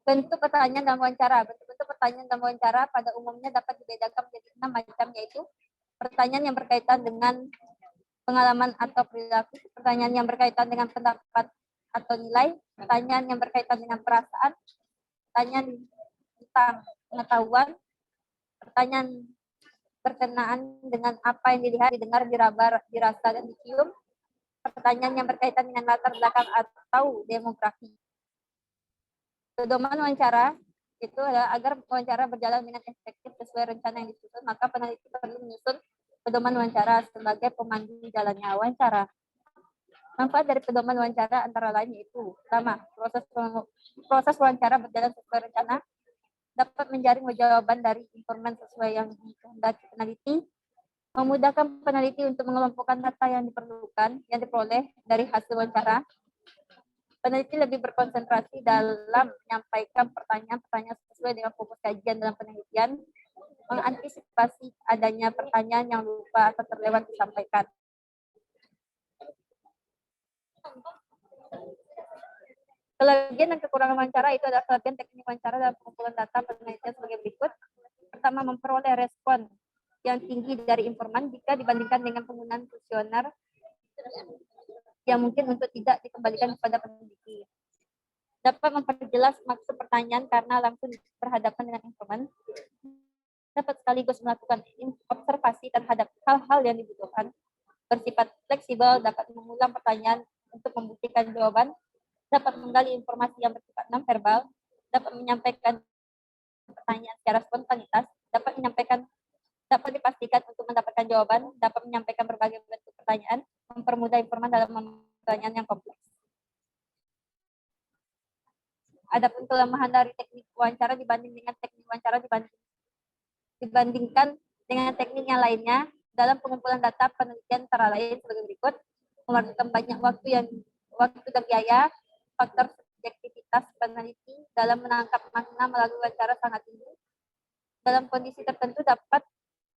bentuk pertanyaan dalam wawancara. Bentuk-bentuk pertanyaan dalam wawancara pada umumnya dapat dibedakan menjadi 6 macam, yaitu pertanyaan yang berkaitan dengan pengalaman atau perilaku, pertanyaan yang berkaitan dengan pendapat atau nilai, pertanyaan yang berkaitan dengan perasaan, pertanyaan tentang pengetahuan, pertanyaan berkenaan dengan apa yang dilihat, didengar, diraba, dirasa, dan dicium, pertanyaan yang berkaitan dengan latar belakang atau demografi. Pedoman wawancara itu adalah agar wawancara berjalan dengan efektif sesuai rencana yang disusun, maka peneliti perlu menyusun pedoman wawancara sebagai pemandu jalannya wawancara. Manfaat dari pedoman wawancara antara lain yaitu: pertama, proses wawancara berjalan sesuai rencana, dapat menjaring jawaban dari informan sesuai yang dikehendaki peneliti, memudahkan peneliti untuk mengelompokkan data yang diperlukan, yang diperoleh dari hasil wawancara. Peneliti lebih berkonsentrasi dalam menyampaikan pertanyaan-pertanyaan sesuai dengan fokus kajian dalam penelitian, mengantisipasi adanya pertanyaan yang lupa atau terlewat disampaikan. Kelebihan dan kekurangan wawancara itu adalah kelebihan teknik wawancara dalam pengumpulan data penelitian sebagai berikut. Pertama, memperoleh respon yang tinggi dari informan jika dibandingkan dengan penggunaan kuesioner yang mungkin untuk tidak dikembalikan kepada peneliti. Dapat memperjelas maksud pertanyaan karena langsung berhadapan dengan informan. Dapat sekaligus melakukan observasi terhadap hal-hal yang dibutuhkan. Bersifat fleksibel, dapat mengulang pertanyaan untuk membuktikan jawaban. Dapat menggali informasi yang bersifat non-verbal. Dapat menyampaikan pertanyaan secara spontanitas. Dapat dipastikan untuk mendapatkan jawaban. Dapat menyampaikan berbagai bentuk pertanyaan. Mempermudah informan dalam pertanyaan yang kompleks. Adapun kelemahan dari teknik wawancara dibandingkan dengan teknik yang lainnya dalam pengumpulan data penelitian antara lain sebagai berikut: memerlukan banyak waktu dan biaya, faktor subjektivitas peneliti dalam menangkap makna melalui wawancara sangat tinggi. Dalam kondisi tertentu dapat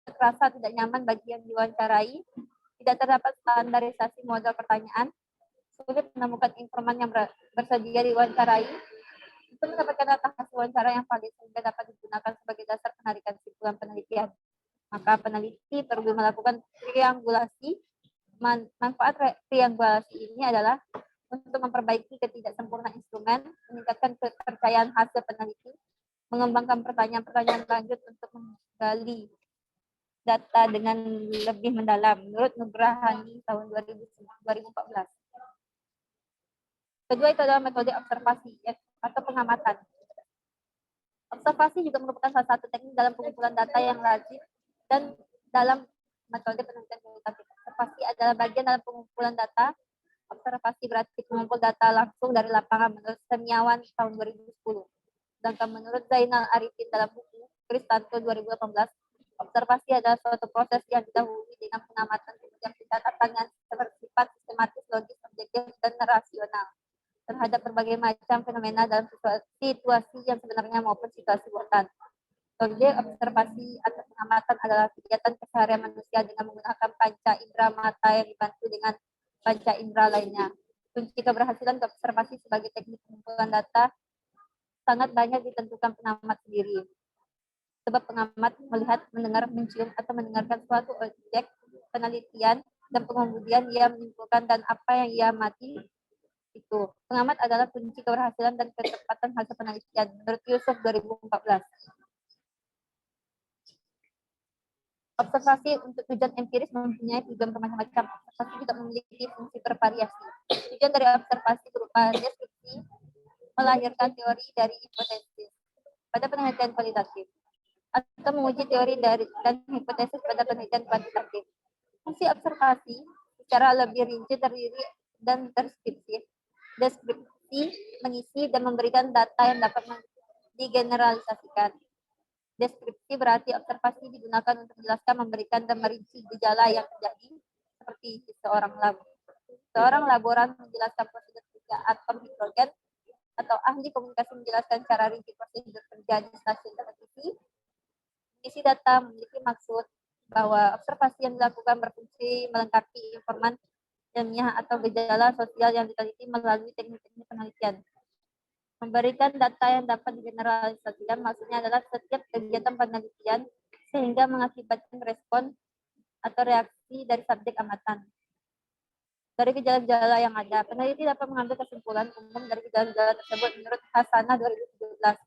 terasa tidak nyaman bagi yang diwawancarai, tidak terdapat standarisasi model pertanyaan, sulit menemukan informan yang bersedia diwawancarai. Untuk mendapatkan data hasil wawancara yang valid sehingga dapat digunakan sebagai dasar penarikan kesimpulan penelitian, maka peneliti perlu melakukan triangulasi. Manfaat triangulasi ini adalah untuk memperbaiki ketidaksempurnaan instrumen, meningkatkan kepercayaan hasil peneliti, mengembangkan pertanyaan-pertanyaan lanjut untuk menggali data dengan lebih mendalam, menurut Nugrahani tahun 2014. Kedua itu adalah metode observasi atau pengamatan. Observasi juga merupakan salah satu teknik dalam pengumpulan data yang lazim dan dalam metode penelitian kualitatif. Observasi adalah bagian dalam pengumpulan data. Observasi berarti mengumpul data langsung dari lapangan menurut Semiawan tahun 2010. Sedangkan menurut Zainal Arifin dalam buku Kristanto 2018, observasi adalah suatu proses yang didahului dengan pengamatan kemudian pencatatan bersifat sistematis, logis, objektif, dan rasional terhadap berbagai macam fenomena dalam situasi yang sebenarnya maupun situasi buatan. Metode observasi atau pengamatan adalah kegiatan keseharian manusia dengan menggunakan panca indera mata yang dibantu dengan panca indera lainnya. Kunci keberhasilan observasi sebagai teknik pengumpulan data sangat banyak ditentukan pengamat sendiri. Sebab pengamat melihat, mendengar, mencium, atau mendengarkan suatu objek penelitian dan kemudian ia menyimpulkan dan apa yang ia amati itu. Pengamat adalah kunci keberhasilan dan ketepatan hasil penelitian menurut Yusuf 2014. Observasi untuk tujuan empiris mempunyai tujuan bermacam-macam. Observasi juga memiliki fungsi bervariasi. Tujuan dari observasi berupa deskripsi, melahirkan teori dari hipotesis pada penelitian kualitatif, atau menguji teori dan hipotesis pada penelitian kuantitatif. Fungsi observasi secara lebih rinci terdiri dan deskripsi, mengisi dan memberikan data yang dapat digeneralisasikan. Deskripsi berarti observasi digunakan untuk menjelaskan, memberikan, dan merinci gejala yang terjadi, seperti seorang laboran menjelaskan prosedur kerja atom hidrogen, atau ahli komunikasi menjelaskan cara rinci prosedur kerja di stasiun televisi. Isi data memiliki maksud bahwa observasi yang dilakukan berfungsi melengkapi informan ilmiah atau gejala sosial yang diteliti melalui teknik-teknik penelitian. Memberikan data yang dapat digeneralisasikan maksudnya adalah setiap kegiatan penelitian sehingga mengakibatkan respon atau reaksi dari subjek amatan. Dari gejala-gejala yang ada, peneliti dapat mengambil kesimpulan umum dari gejala-gejala tersebut menurut Hasanah 2017.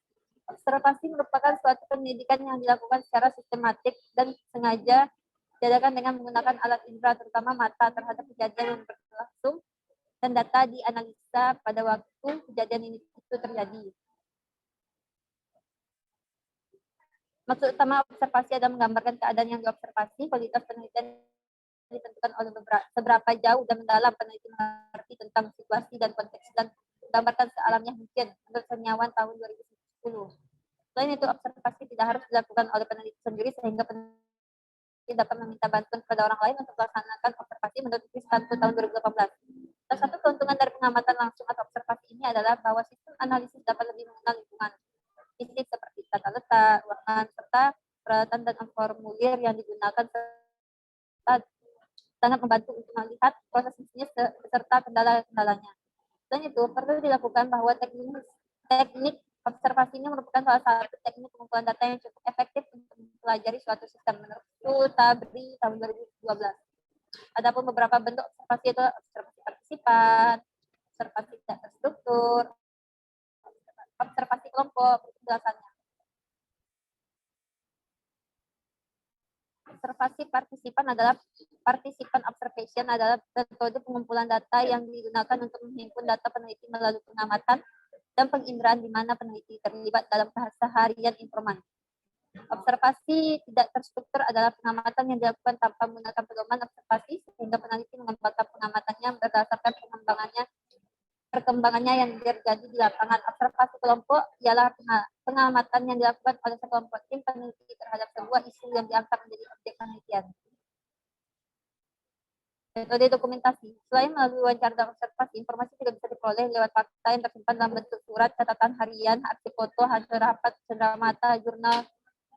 Observasi merupakan suatu pendidikan yang dilakukan secara sistematik dan sengaja diadakan dengan menggunakan alat indera terutama mata terhadap kejadian yang berlangsung dan data dianalisa pada waktu kejadian itu terjadi. Maksud utama observasi adalah menggambarkan keadaan yang diobservasi. Kualitas penelitian ditentukan oleh seberapa jauh dan mendalam peneliti mengerti tentang situasi dan konteks dan menggambarkan sealamnya mungkin menurut Seniawan tahun 2010. Selain itu, observasi tidak harus dilakukan oleh peneliti sendiri sehingga peneliti dapat meminta bantuan kepada orang lain untuk melaksanakan observasi menurut Kristanto tahun 2018. Salah satu keuntungan dari pengamatan langsung atau observasi ini adalah bahwa sistem analisis dapat lebih mengenal lingkungan fisik seperti tata letak, ruangan, serta peralatan dan formulir yang digunakan sangat membantu untuk melihat proses bisnis beserta kendala-kendalanya. Selain itu, perlu dilakukan bahwa teknik observasi ini merupakan salah satu teknik pengumpulan data yang cukup efektif untuk mempelajari suatu sistem menurut Tabri tahun 2012. Adapun beberapa bentuk observasi itu observasi partisipan, observasi tidak terstruktur, observasi kelompok, penjelasannya. Observasi partisipan observation adalah metode pengumpulan data yang digunakan untuk menghimpun data peneliti melalui pengamatan dan penginderaan di mana peneliti terlibat dalam keseharian informan. Observasi tidak terstruktur adalah pengamatan yang dilakukan tanpa menggunakan pedoman observasi sehingga peneliti mengembangkan pengamatannya berdasarkan perkembangannya yang terjadi di lapangan. Observasi kelompok ialah pengamatan yang dilakukan oleh sekelompok tim peneliti terhadap sebuah isu yang diangkat menjadi objek penelitian. Metode dokumentasi. Selain melalui wawancara dan observasi, informasi juga bisa diperoleh lewat fakta yang tersimpan dalam bentuk surat, catatan harian, arsip foto, hasil rapat, cenderamata, jurnal,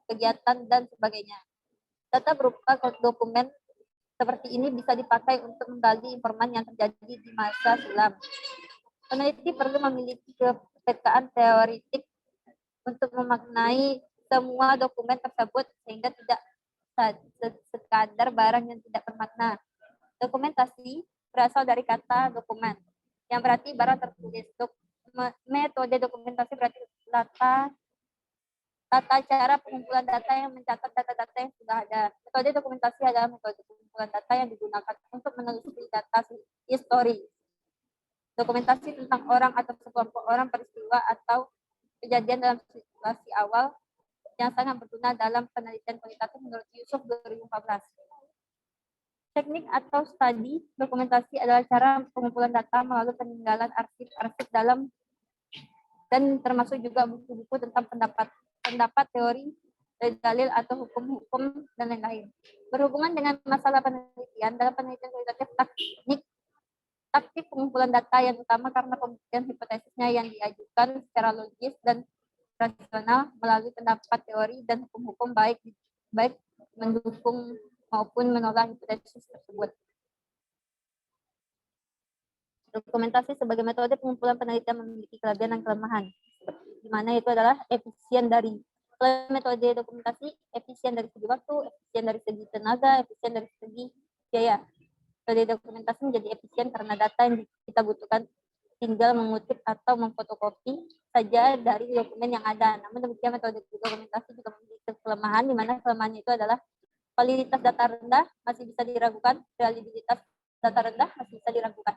kegiatan, dan sebagainya. Data berupa dokumen seperti ini bisa dipakai untuk menggali informan yang terjadi di masa silam. Peneliti perlu memiliki kepekaan teoritik untuk memaknai semua dokumen tersebut sehingga tidak sekadar barang yang tidak bermakna. Dokumentasi berasal dari kata dokumen, yang berarti barang tertulis. Metode dokumentasi berarti tata cara pengumpulan data yang mencatat data-data yang sudah ada. Metode dokumentasi adalah metode pengumpulan data yang digunakan untuk menelusuri data histori. Dokumentasi tentang orang atau sekelompok orang, peristiwa atau kejadian dalam situasi awal yang sangat berguna dalam penelitian kualitatif menurut Yusuf 2014. Teknik atau studi dokumentasi adalah cara pengumpulan data melalui peninggalan arsip-arsip dalam dan termasuk juga buku-buku tentang pendapat teori, dalil atau hukum-hukum dan lain-lain. Berhubungan dengan masalah penelitian, dalam penelitian kualitatif taktik pengumpulan data yang utama karena pembuktian hipotesisnya yang diajukan secara logis dan rasional melalui pendapat teori dan hukum-hukum baik mendukung maupun menolak hipotesis tersebut. Dokumentasi sebagai metode pengumpulan penelitian memiliki kelebihan dan kelemahan, di mana itu adalah efisien dari metode dokumentasi, efisien dari segi waktu, efisien dari segi tenaga, efisien dari segi biaya. Metode dokumentasi menjadi efisien karena data yang kita butuhkan tinggal mengutip atau memfotokopi saja dari dokumen yang ada. Namun demikian metode dokumentasi juga memiliki kelemahan, di mana kelemahannya itu adalah validitas data rendah masih bisa diragukan, reliabilitas data rendah masih bisa diragukan.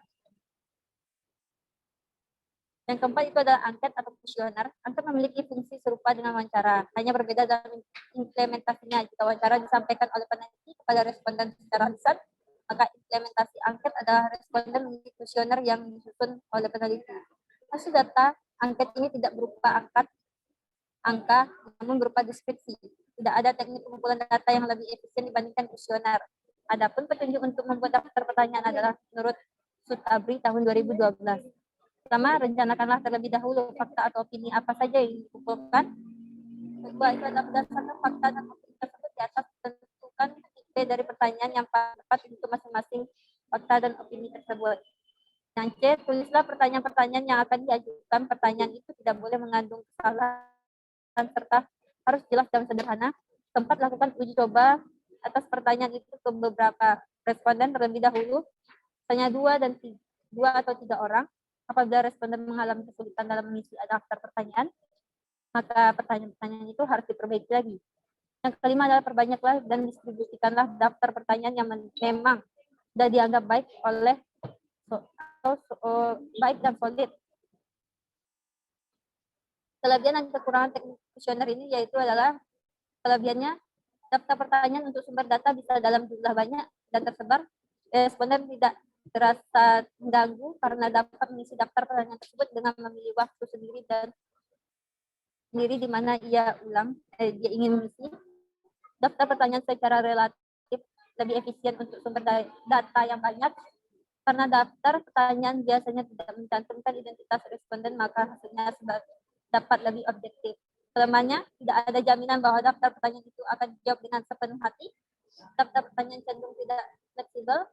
Yang keempat itu adalah angket atau kuesioner. Angket memiliki fungsi serupa dengan wawancara, hanya berbeda dalam implementasinya. Jika wawancara disampaikan oleh peneliti kepada responden secara lisan, maka implementasi angket adalah responden memiliki kuesioner yang disusun oleh peneliti. Hasil data angket ini tidak berupa angka angka, namun berupa deskripsi. Tidak ada teknik pengumpulan data yang lebih efisien dibandingkan kuesioner. Adapun petunjuk untuk membuat daftar pertanyaan adalah menurut Sutabri tahun 2012. Pertama, rencanakanlah terlebih dahulu fakta atau opini apa saja yang dikumpulkan. Kedua, itu adalah berdasarkan fakta dan opini tersebut di atas, tentukan tipe dari pertanyaan yang tepat untuk masing-masing fakta dan opini tersebut. Yang C, tulislah pertanyaan-pertanyaan yang akan diajukan. Pertanyaan itu tidak boleh mengandung kesalahan serta harus jelas dan sederhana. Keempat, lakukan uji coba atas pertanyaan itu ke beberapa responden terlebih dahulu, hanya dua atau tiga orang. Apabila responden mengalami kesulitan dalam mengisi daftar pertanyaan, maka pertanyaan-pertanyaan itu harus diperbaiki lagi. Yang kelima adalah perbanyaklah dan distribusikanlah daftar pertanyaan yang memang sudah dianggap baik oleh baik dan solid. Kelebihan dan kekurangan teknik kuesioner ini yaitu adalah kelebihannya daftar pertanyaan untuk sumber data bisa dalam jumlah banyak dan tersebar. Responden tidak terasa mengganggu karena dapat mengisi daftar pertanyaan tersebut dengan memilih waktu sendiri di mana dia ingin mengisi daftar pertanyaan secara relatif lebih efisien untuk sumber data yang banyak. Karena daftar pertanyaan biasanya tidak mencantumkan identitas responden, maka hasilnya dapat lebih objektif. Kelemahannya, tidak ada jaminan bahwa daftar pertanyaan itu akan dijawab dengan sepenuh hati. Daftar pertanyaan cenderung tidak fleksibel.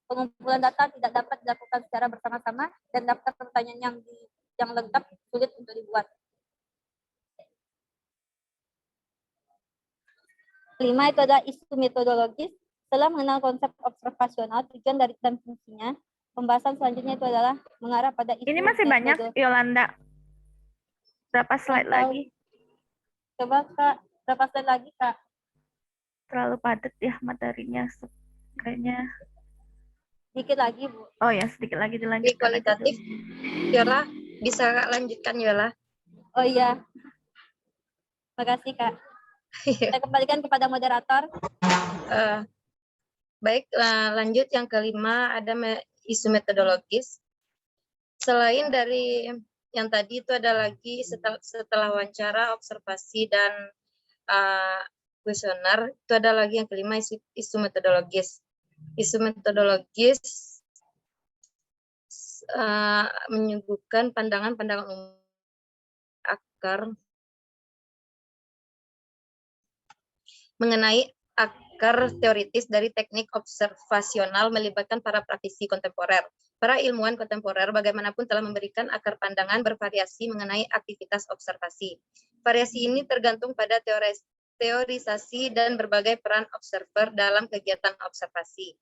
Pengumpulan data tidak dapat dilakukan secara bersama-sama, dan daftar pertanyaan yang lengkap sulit untuk dibuat. Kelima, itu adalah isu metodologis. Setelah mengenal konsep observasional, tujuan dari dan fungsinya, pembahasan selanjutnya itu adalah mengarah pada isu. Ini masih banyak, Yolanda. Berapa slide lagi? Coba Kak, berapa slide lagi Kak? Terlalu padat ya materinya. Kayaknya. Sedikit lagi, Bu. Oh ya, sedikit lagi Di dilanjutkan. kualitatif, Yola, bisa Kak lanjutkan Yola? Oh iya. Makasih Kak. Saya kembalikan kepada moderator. Baik, lanjut yang kelima ada isu metodologis. Selain dari yang tadi itu ada lagi setelah wawancara, observasi, dan kuesioner, itu ada lagi yang kelima isu metodologis. Isu metodologis menyuguhkan pandangan-pandangan umum mengenai akar teoritis dari teknik observasional melibatkan para praktisi kontemporer. Para ilmuwan kontemporer bagaimanapun telah memberikan akar pandangan bervariasi mengenai aktivitas observasi. Variasi ini tergantung pada teorisasi dan berbagai peran observer dalam kegiatan observasi.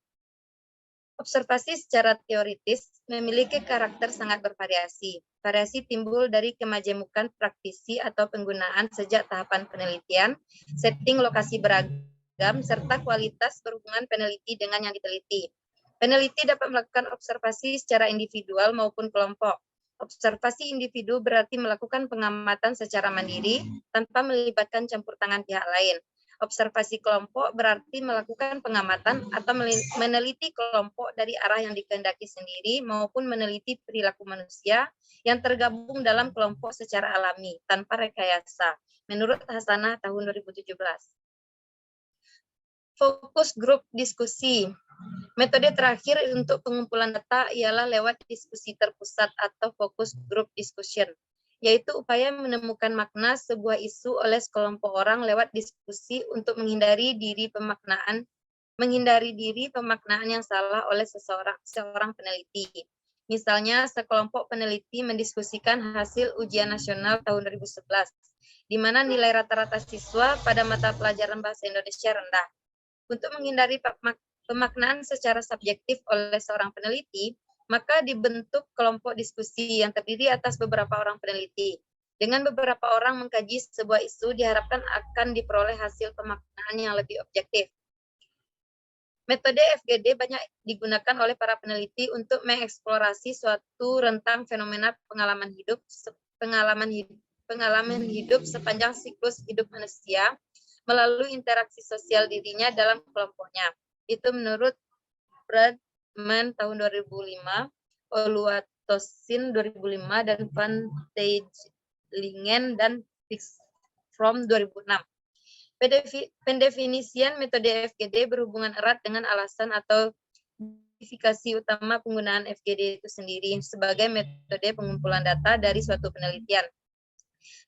Observasi secara teoritis memiliki karakter sangat bervariasi. Variasi timbul dari kemajemukan praktisi atau penggunaan sejak tahapan penelitian, setting lokasi beragam, serta kualitas berhubungan peneliti dengan yang diteliti. Peneliti dapat melakukan observasi secara individual maupun kelompok. Observasi individu berarti melakukan pengamatan secara mandiri tanpa melibatkan campur tangan pihak lain. Observasi kelompok berarti melakukan pengamatan atau meneliti kelompok dari arah yang dikehendaki sendiri maupun meneliti perilaku manusia yang tergabung dalam kelompok secara alami tanpa rekayasa, menurut Hasanah tahun 2017. Fokus grup diskusi. Metode terakhir untuk pengumpulan data ialah lewat diskusi terpusat atau focus group discussion, yaitu upaya menemukan makna sebuah isu oleh sekelompok orang lewat diskusi untuk menghindari diri pemaknaan yang salah oleh seorang peneliti. Misalnya, sekelompok peneliti mendiskusikan hasil ujian nasional tahun 2011, di mana nilai rata-rata siswa pada mata pelajaran bahasa Indonesia rendah. Untuk menghindari pemaknaan secara subjektif oleh seorang peneliti, maka dibentuk kelompok diskusi yang terdiri atas beberapa orang peneliti. Dengan beberapa orang mengkaji sebuah isu, diharapkan akan diperoleh hasil pemaknaan yang lebih objektif. Metode FGD banyak digunakan oleh para peneliti untuk mengeksplorasi suatu rentang fenomena pengalaman hidup sepanjang siklus hidup manusia melalui interaksi sosial dirinya dalam kelompoknya. Itu menurut Bradman tahun 2005, Oluwatosin 2005, dan Van Teijelingen dan from 2006. Pendefinisian metode FGD berhubungan erat dengan alasan atau justifikasi utama penggunaan FGD itu sendiri sebagai metode pengumpulan data dari suatu penelitian.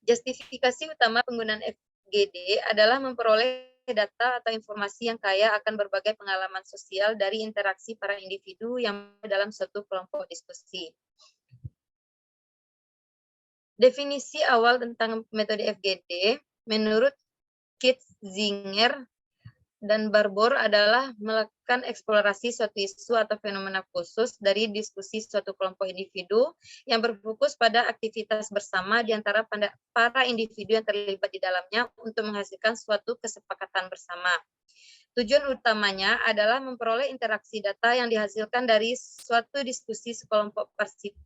Justifikasi utama penggunaan FGD adalah memperoleh data atau informasi yang kaya akan berbagai pengalaman sosial dari interaksi para individu yang dalam suatu kelompok diskusi. Definisi awal tentang metode FGD menurut Kitzinger dan Barbour adalah melakukan eksplorasi suatu isu atau fenomena khusus dari diskusi suatu kelompok individu yang berfokus pada aktivitas bersama di antara para individu yang terlibat di dalamnya untuk menghasilkan suatu kesepakatan bersama. Tujuan utamanya adalah memperoleh interaksi data yang dihasilkan dari suatu diskusi sekelompok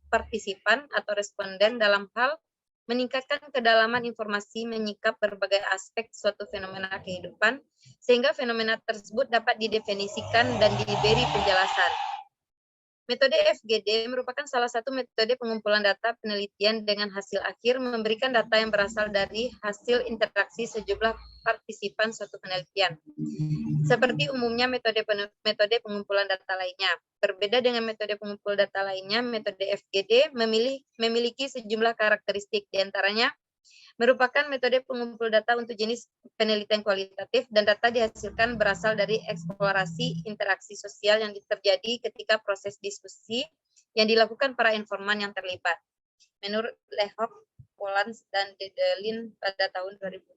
partisipan atau responden dalam hal meningkatkan kedalaman informasi menyikap berbagai aspek suatu fenomena kehidupan, sehingga fenomena tersebut dapat didefinisikan dan diberi penjelasan. Metode FGD merupakan salah satu metode pengumpulan data penelitian dengan hasil akhir memberikan data yang berasal dari hasil interaksi sejumlah partisipan suatu penelitian. Seperti umumnya metode pengumpulan data lainnya. Berbeda dengan metode pengumpul data lainnya, metode FGD memiliki sejumlah karakteristik, diantaranya merupakan metode pengumpul data untuk jenis penelitian kualitatif dan data dihasilkan berasal dari eksplorasi interaksi sosial yang terjadi ketika proses diskusi yang dilakukan para informan yang terlibat. Menurut Lehop, Polans, dan Dedelin pada tahun 2006.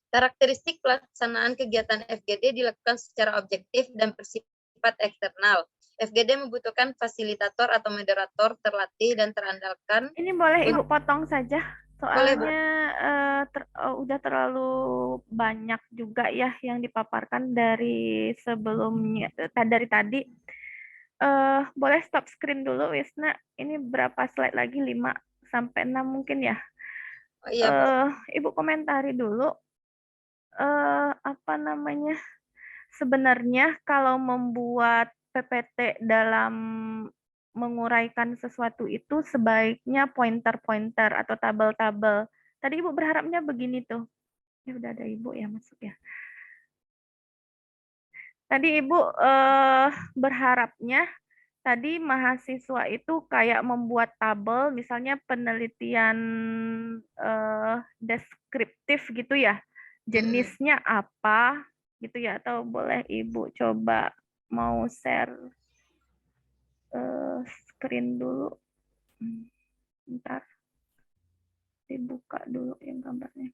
Karakteristik pelaksanaan kegiatan FGD dilakukan secara objektif dan bersifat eksternal. FGD membutuhkan fasilitator atau moderator terlatih dan terandalkan. Ini boleh Ibu potong saja, soalnya udah terlalu banyak juga ya yang dipaparkan dari sebelumnya, dari tadi. Boleh stop screen dulu, Wisna. Ini berapa slide lagi? 5 sampai 6 mungkin ya? Oh, iya, Ibu komentari dulu. Apa namanya? Sebenarnya kalau membuat PPT dalam menguraikan sesuatu itu sebaiknya pointer-pointer atau tabel-tabel. Tadi Ibu berharapnya begini tuh. Ya udah ada Ibu ya masuk ya. Tadi Ibu berharapnya tadi mahasiswa itu kayak membuat tabel, misalnya penelitian deskriptif gitu ya. Jenisnya apa gitu ya, atau boleh Ibu coba mau share screen dulu. Bentar. Dibuka dulu yang gambarnya.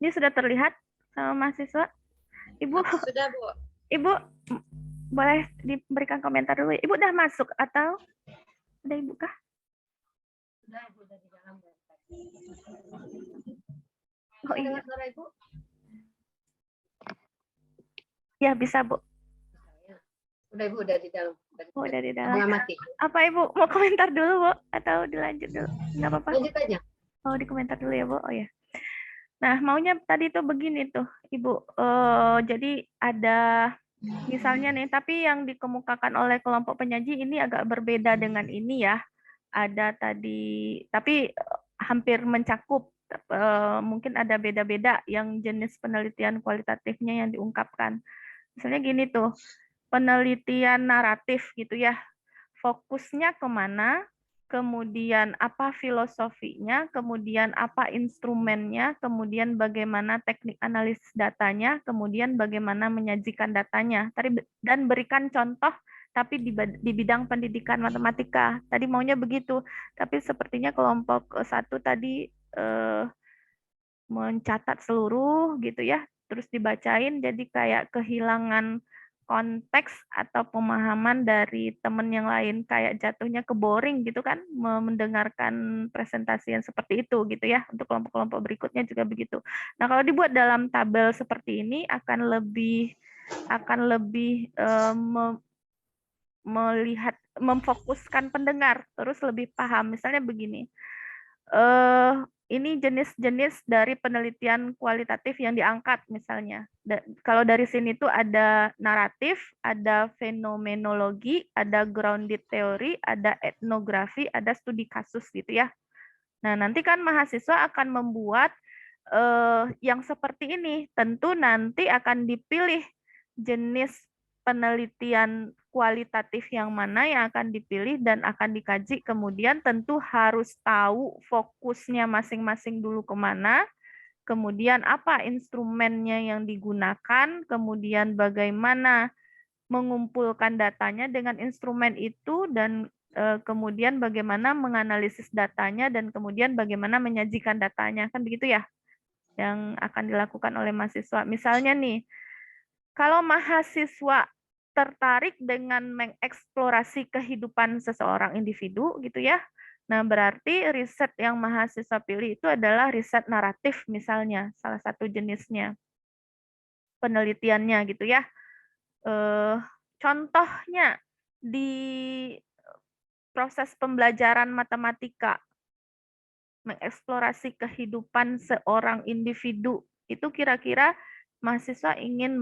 Ini sudah terlihat sama mahasiswa? Ibu, sudah, Bu. Ibu boleh diberikan komentar dulu. Ibu udah masuk atau udah Ibu kah? Sudah, Ibu, udah di dalam. Oh iya. Ya bisa, Bu. Udah, Ibu, udah di dalam. Oh, udah di dalam. Mengamati. Apa Ibu mau komentar dulu, Bu? Atau dilanjut dulu? Nggak apa-apa. Lanjut aja. Oh, dikomentar dulu ya, Bu. Oh ya. Nah, maunya tadi tuh begini tuh, Ibu. Jadi ada misalnya nih, tapi yang dikemukakan oleh kelompok penyaji ini agak berbeda dengan ini ya. Ada tadi, tapi hampir mencakup. Mungkin ada beda-beda yang jenis penelitian kualitatifnya yang diungkapkan. Misalnya gini tuh, penelitian naratif gitu ya. Fokusnya kemana, kemudian apa filosofinya, kemudian apa instrumennya, kemudian bagaimana teknik analisis datanya, kemudian bagaimana menyajikan datanya. Dan berikan contoh, tapi di bidang pendidikan matematika. Tadi maunya begitu, tapi sepertinya kelompok 1 tadi mencatat seluruh gitu ya, terus dibacain, jadi kayak kehilangan konteks atau pemahaman dari teman yang lain, kayak jatuhnya ke boring gitu kan, mendengarkan presentasi yang seperti itu gitu ya. Untuk kelompok-kelompok berikutnya juga begitu. Nah, kalau dibuat dalam tabel seperti ini akan lebih melihat memfokuskan pendengar, terus lebih paham. Misalnya begini, ini jenis-jenis dari penelitian kualitatif yang diangkat misalnya. Kalau dari sini tuh ada naratif, ada fenomenologi, ada grounded theory, ada etnografi, ada studi kasus gitu ya. Nah, nanti kan mahasiswa akan membuat yang seperti ini. Tentu nanti akan dipilih jenis penelitian kualitatif yang mana yang akan dipilih dan akan dikaji. Kemudian tentu harus tahu fokusnya masing-masing dulu kemana, kemudian apa instrumennya yang digunakan, kemudian bagaimana mengumpulkan datanya dengan instrumen itu, dan kemudian bagaimana menganalisis datanya, dan kemudian bagaimana menyajikan datanya. Kan begitu ya yang akan dilakukan oleh mahasiswa. Misalnya nih, kalau mahasiswa tertarik dengan mengeksplorasi kehidupan seseorang individu gitu ya. Nah, berarti riset yang mahasiswa pilih itu adalah riset naratif misalnya, salah satu jenisnya. Penelitiannya gitu ya. Contohnya di proses pembelajaran matematika, mengeksplorasi kehidupan seorang individu, itu kira-kira mahasiswa ingin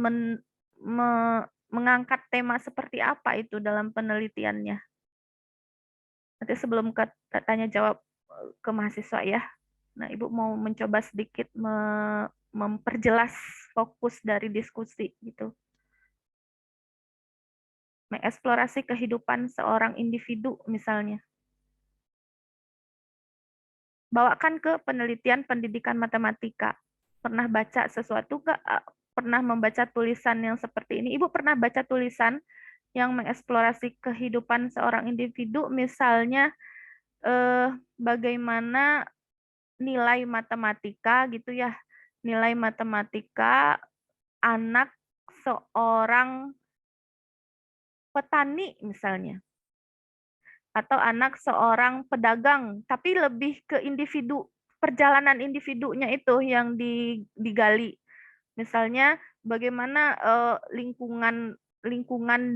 mengangkat tema seperti apa itu dalam penelitiannya. Nanti sebelum tanya jawab ke mahasiswa ya. Nah, Ibu mau mencoba sedikit memperjelas fokus dari diskusi gitu. Mengeksplorasi kehidupan seorang individu misalnya. Bawakan ke penelitian pendidikan matematika. Pernah baca sesuatu nggak? Pernah membaca tulisan yang seperti ini? Ibu pernah baca tulisan yang mengeksplorasi kehidupan seorang individu, misalnya bagaimana nilai matematika gitu ya, nilai matematika anak seorang petani misalnya, atau anak seorang pedagang, tapi lebih ke individu, perjalanan individunya itu yang digali. Misalnya bagaimana lingkungan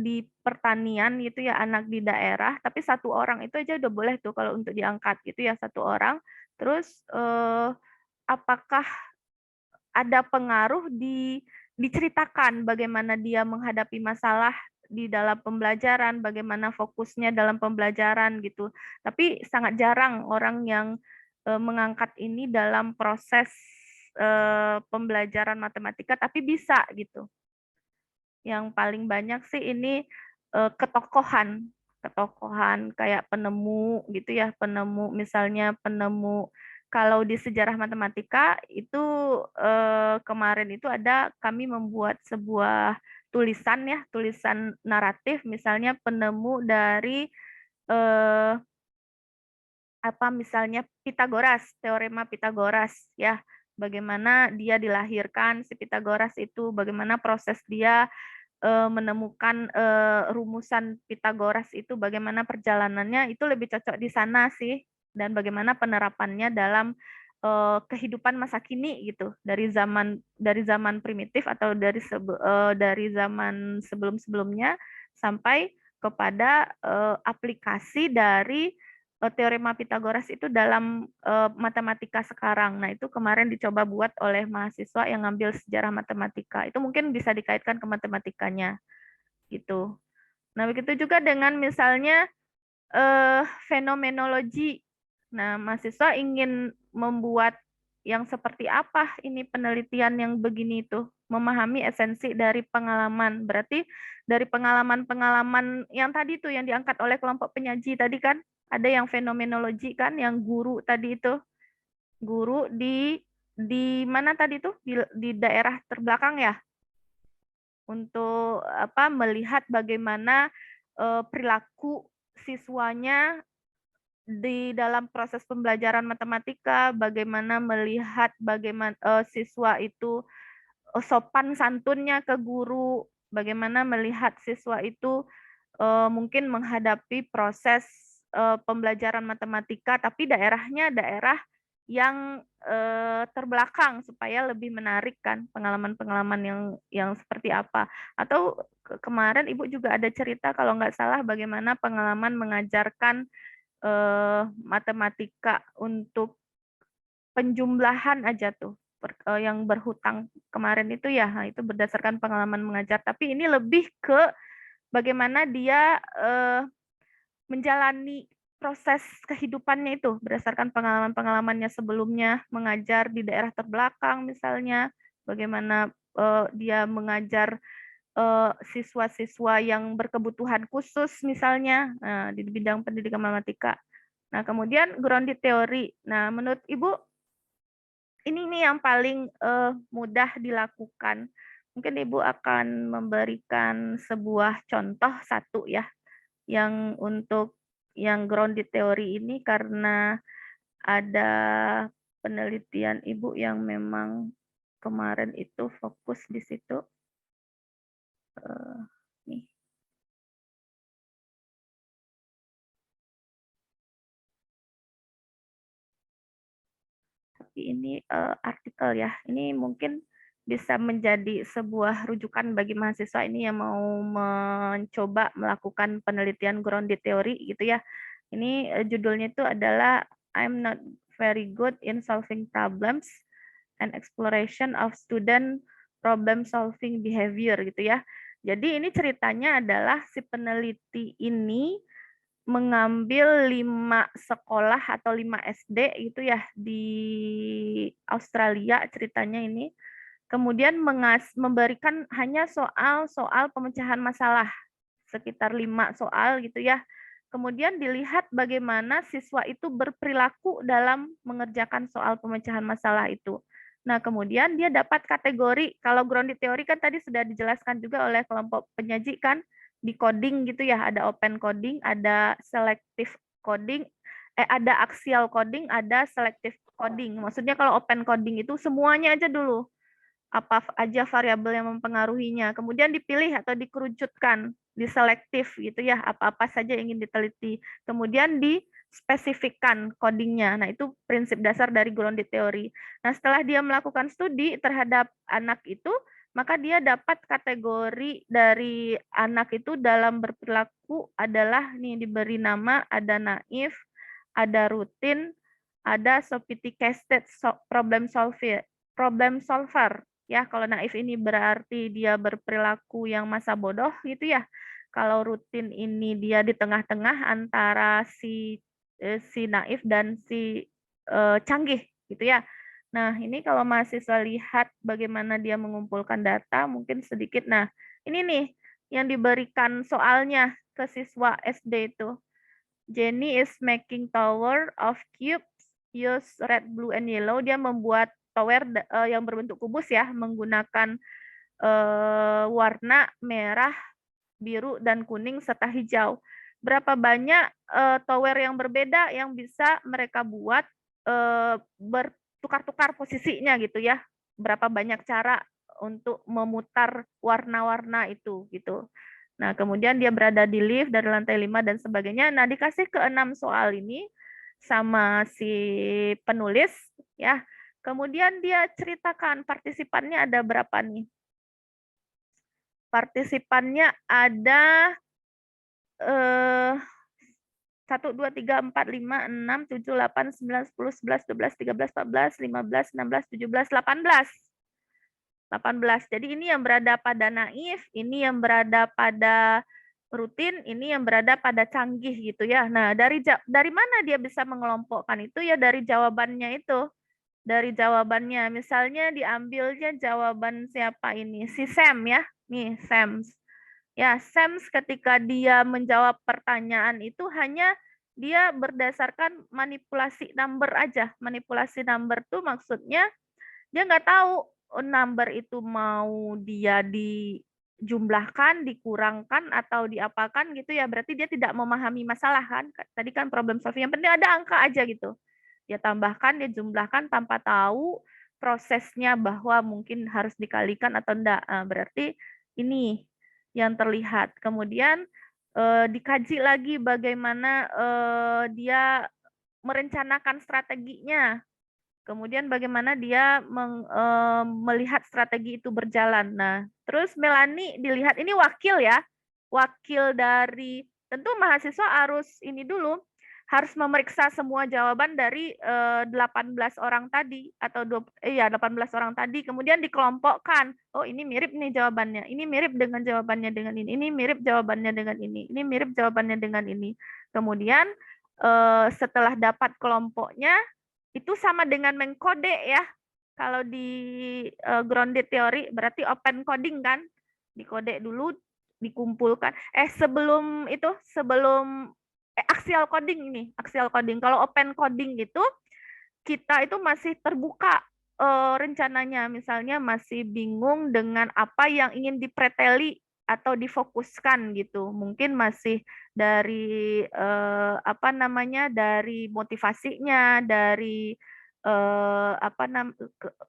di pertanian gitu ya, anak di daerah, tapi satu orang itu aja udah boleh tuh kalau untuk diangkat gitu ya, satu orang. Terus apakah ada pengaruh diceritakan bagaimana dia menghadapi masalah di dalam pembelajaran, bagaimana fokusnya dalam pembelajaran gitu. Tapi sangat jarang orang yang mengangkat ini dalam proses pembelajaran matematika, tapi bisa gitu. Yang paling banyak sih ini ketokohan kayak penemu gitu ya, penemu misalnya penemu. Kalau di sejarah matematika itu kemarin itu kami membuat sebuah tulisan ya, tulisan naratif, misalnya penemu dari misalnya Pitagoras, teorema Pitagoras ya, bagaimana dia dilahirkan si Pitagoras itu, bagaimana proses dia menemukan rumusan Pitagoras itu, bagaimana perjalanannya, itu lebih cocok di sana sih, dan bagaimana penerapannya dalam kehidupan masa kini gitu, dari zaman primitif atau dari zaman sebelum-sebelumnya sampai kepada aplikasi dari teorema Pitagoras itu dalam matematika sekarang. Nah, itu kemarin dicoba buat oleh mahasiswa yang ngambil sejarah matematika. Itu mungkin bisa dikaitkan ke matematikanya gitu. Nah, begitu juga dengan misalnya fenomenologi. Nah, mahasiswa ingin membuat yang seperti apa ini penelitian yang begini itu, memahami esensi dari pengalaman. Berarti dari pengalaman-pengalaman yang tadi tuh yang diangkat oleh kelompok penyaji tadi kan, ada yang fenomenologi kan, yang guru tadi itu. Guru di mana tadi tuh? Di daerah terbelakang ya. Untuk melihat bagaimana perilaku siswanya di dalam proses pembelajaran matematika, bagaimana melihat bagaimana siswa itu sopan santunnya ke guru, bagaimana melihat siswa itu mungkin menghadapi proses pembelajaran matematika, tapi daerahnya daerah yang belakang supaya lebih menarik kan pengalaman-pengalaman yang seperti apa. Atau kemarin Ibu juga ada cerita kalau nggak salah bagaimana pengalaman mengajarkan matematika untuk penjumlahan aja tuh yang berhutang kemarin itu ya. Nah, itu berdasarkan pengalaman mengajar. Tapi ini lebih ke bagaimana dia menjalani proses kehidupannya itu berdasarkan pengalaman-pengalamannya sebelumnya mengajar di daerah terbelakang misalnya, bagaimana dia mengajar siswa-siswa yang berkebutuhan khusus misalnya di bidang pendidikan matematika. Nah, kemudian grounded theory. Nah, menurut Ibu ini nih yang paling mudah dilakukan. Mungkin Ibu akan memberikan sebuah contoh satu ya, yang untuk yang grounded theory ini karena ada penelitian Ibu yang memang kemarin itu fokus di situ. Nih. Tapi ini artikel ya. Ini mungkin bisa menjadi sebuah rujukan bagi mahasiswa ini yang mau mencoba melakukan penelitian grounded theory gitu ya. Ini judulnya itu adalah I'm not very good in solving problems and exploration of student problem solving behavior gitu ya. Jadi ini ceritanya adalah si peneliti ini mengambil 5 sekolah atau 5 SD gitu ya di Australia ceritanya ini. Kemudian memberikan hanya soal-soal pemecahan masalah, sekitar 5 soal gitu ya. Kemudian dilihat bagaimana siswa itu berperilaku dalam mengerjakan soal pemecahan masalah itu. Nah, kemudian dia dapat kategori, kalau grounded theory kan tadi sudah dijelaskan juga oleh kelompok penyaji kan, di coding gitu ya, ada open coding, ada selective coding, ada axial coding, ada selective coding. Maksudnya kalau open coding itu semuanya aja dulu, apa aja variabel yang mempengaruhinya. Kemudian dipilih atau dikerucutkan, diselektif gitu ya, apa-apa saja yang ingin diteliti. Kemudian dispesifikkan codingnya. Nah, itu prinsip dasar dari grounded theory. Nah, setelah dia melakukan studi terhadap anak itu, maka dia dapat kategori dari anak itu dalam berperilaku adalah nih diberi nama, ada naif, ada rutin, ada sophisticated problem solver. Ya, kalau naif ini berarti dia berperilaku yang masa bodoh gitu ya. Kalau rutin ini dia di tengah-tengah antara si naif dan si canggih gitu ya. Nah, ini kalau mahasiswa lihat bagaimana dia mengumpulkan data, mungkin sedikit. Nah, ini nih yang diberikan soalnya ke siswa SD itu. Jenny is making tower of cubes, use red, blue, and yellow. Dia membuat tower yang berbentuk kubus ya, menggunakan warna merah, biru, dan kuning serta hijau. Berapa banyak tower yang berbeda yang bisa mereka buat bertukar-tukar posisinya gitu ya. Berapa banyak cara untuk memutar warna-warna itu gitu. Nah, kemudian dia berada di lift dari lantai 5 dan sebagainya. Nah, dikasih ke 6 soal ini sama si penulis ya. Kemudian dia ceritakan partisipannya ada berapa nih? Partisipannya ada 1, 2, 3, 4, 5, 6, 7, 8, 9, 10, 11, 12, 13, 14, 15, 16, 17, 18. 18. Jadi ini yang berada pada naif, ini yang berada pada rutin, ini yang berada pada canggih gitu ya. Nah, dari mana dia bisa mengelompokkan itu ya dari jawabannya itu. Dari jawabannya, misalnya diambilnya jawaban siapa ini? Si Sam ya. Nih, Sam. Ya, Sam ketika dia menjawab pertanyaan itu hanya dia berdasarkan manipulasi number aja. Manipulasi number tuh maksudnya dia nggak tahu number itu mau dia dijumlahkan, dikurangkan, atau diapakan gitu ya. Berarti dia tidak memahami masalah kan. Tadi kan problem solving. Yang penting ada angka aja gitu. Dia tambahkan, dia jumlahkan tanpa tahu prosesnya bahwa mungkin harus dikalikan atau enggak. Berarti ini yang terlihat. Kemudian dikaji lagi bagaimana dia merencanakan strateginya. Kemudian bagaimana dia melihat strategi itu berjalan. Nah, terus Melani dilihat ini wakil ya, wakil dari tentu mahasiswa harus ini dulu, harus memeriksa semua jawaban dari 18 orang tadi atau 18 orang tadi, kemudian dikelompokkan. Oh, ini mirip nih jawabannya. Ini mirip dengan jawabannya dengan ini. Ini mirip jawabannya dengan ini. Ini mirip jawabannya dengan ini. Kemudian setelah dapat kelompoknya itu sama dengan mengkode ya. Kalau di grounded theory berarti open coding kan, dikode dulu, dikumpulkan. Sebelum itu, sebelum axial coding ini, axial coding. Kalau open coding itu kita itu masih terbuka rencananya, misalnya masih bingung dengan apa yang ingin dipreteli atau difokuskan gitu. Mungkin masih dari apa namanya, dari motivasinya, dari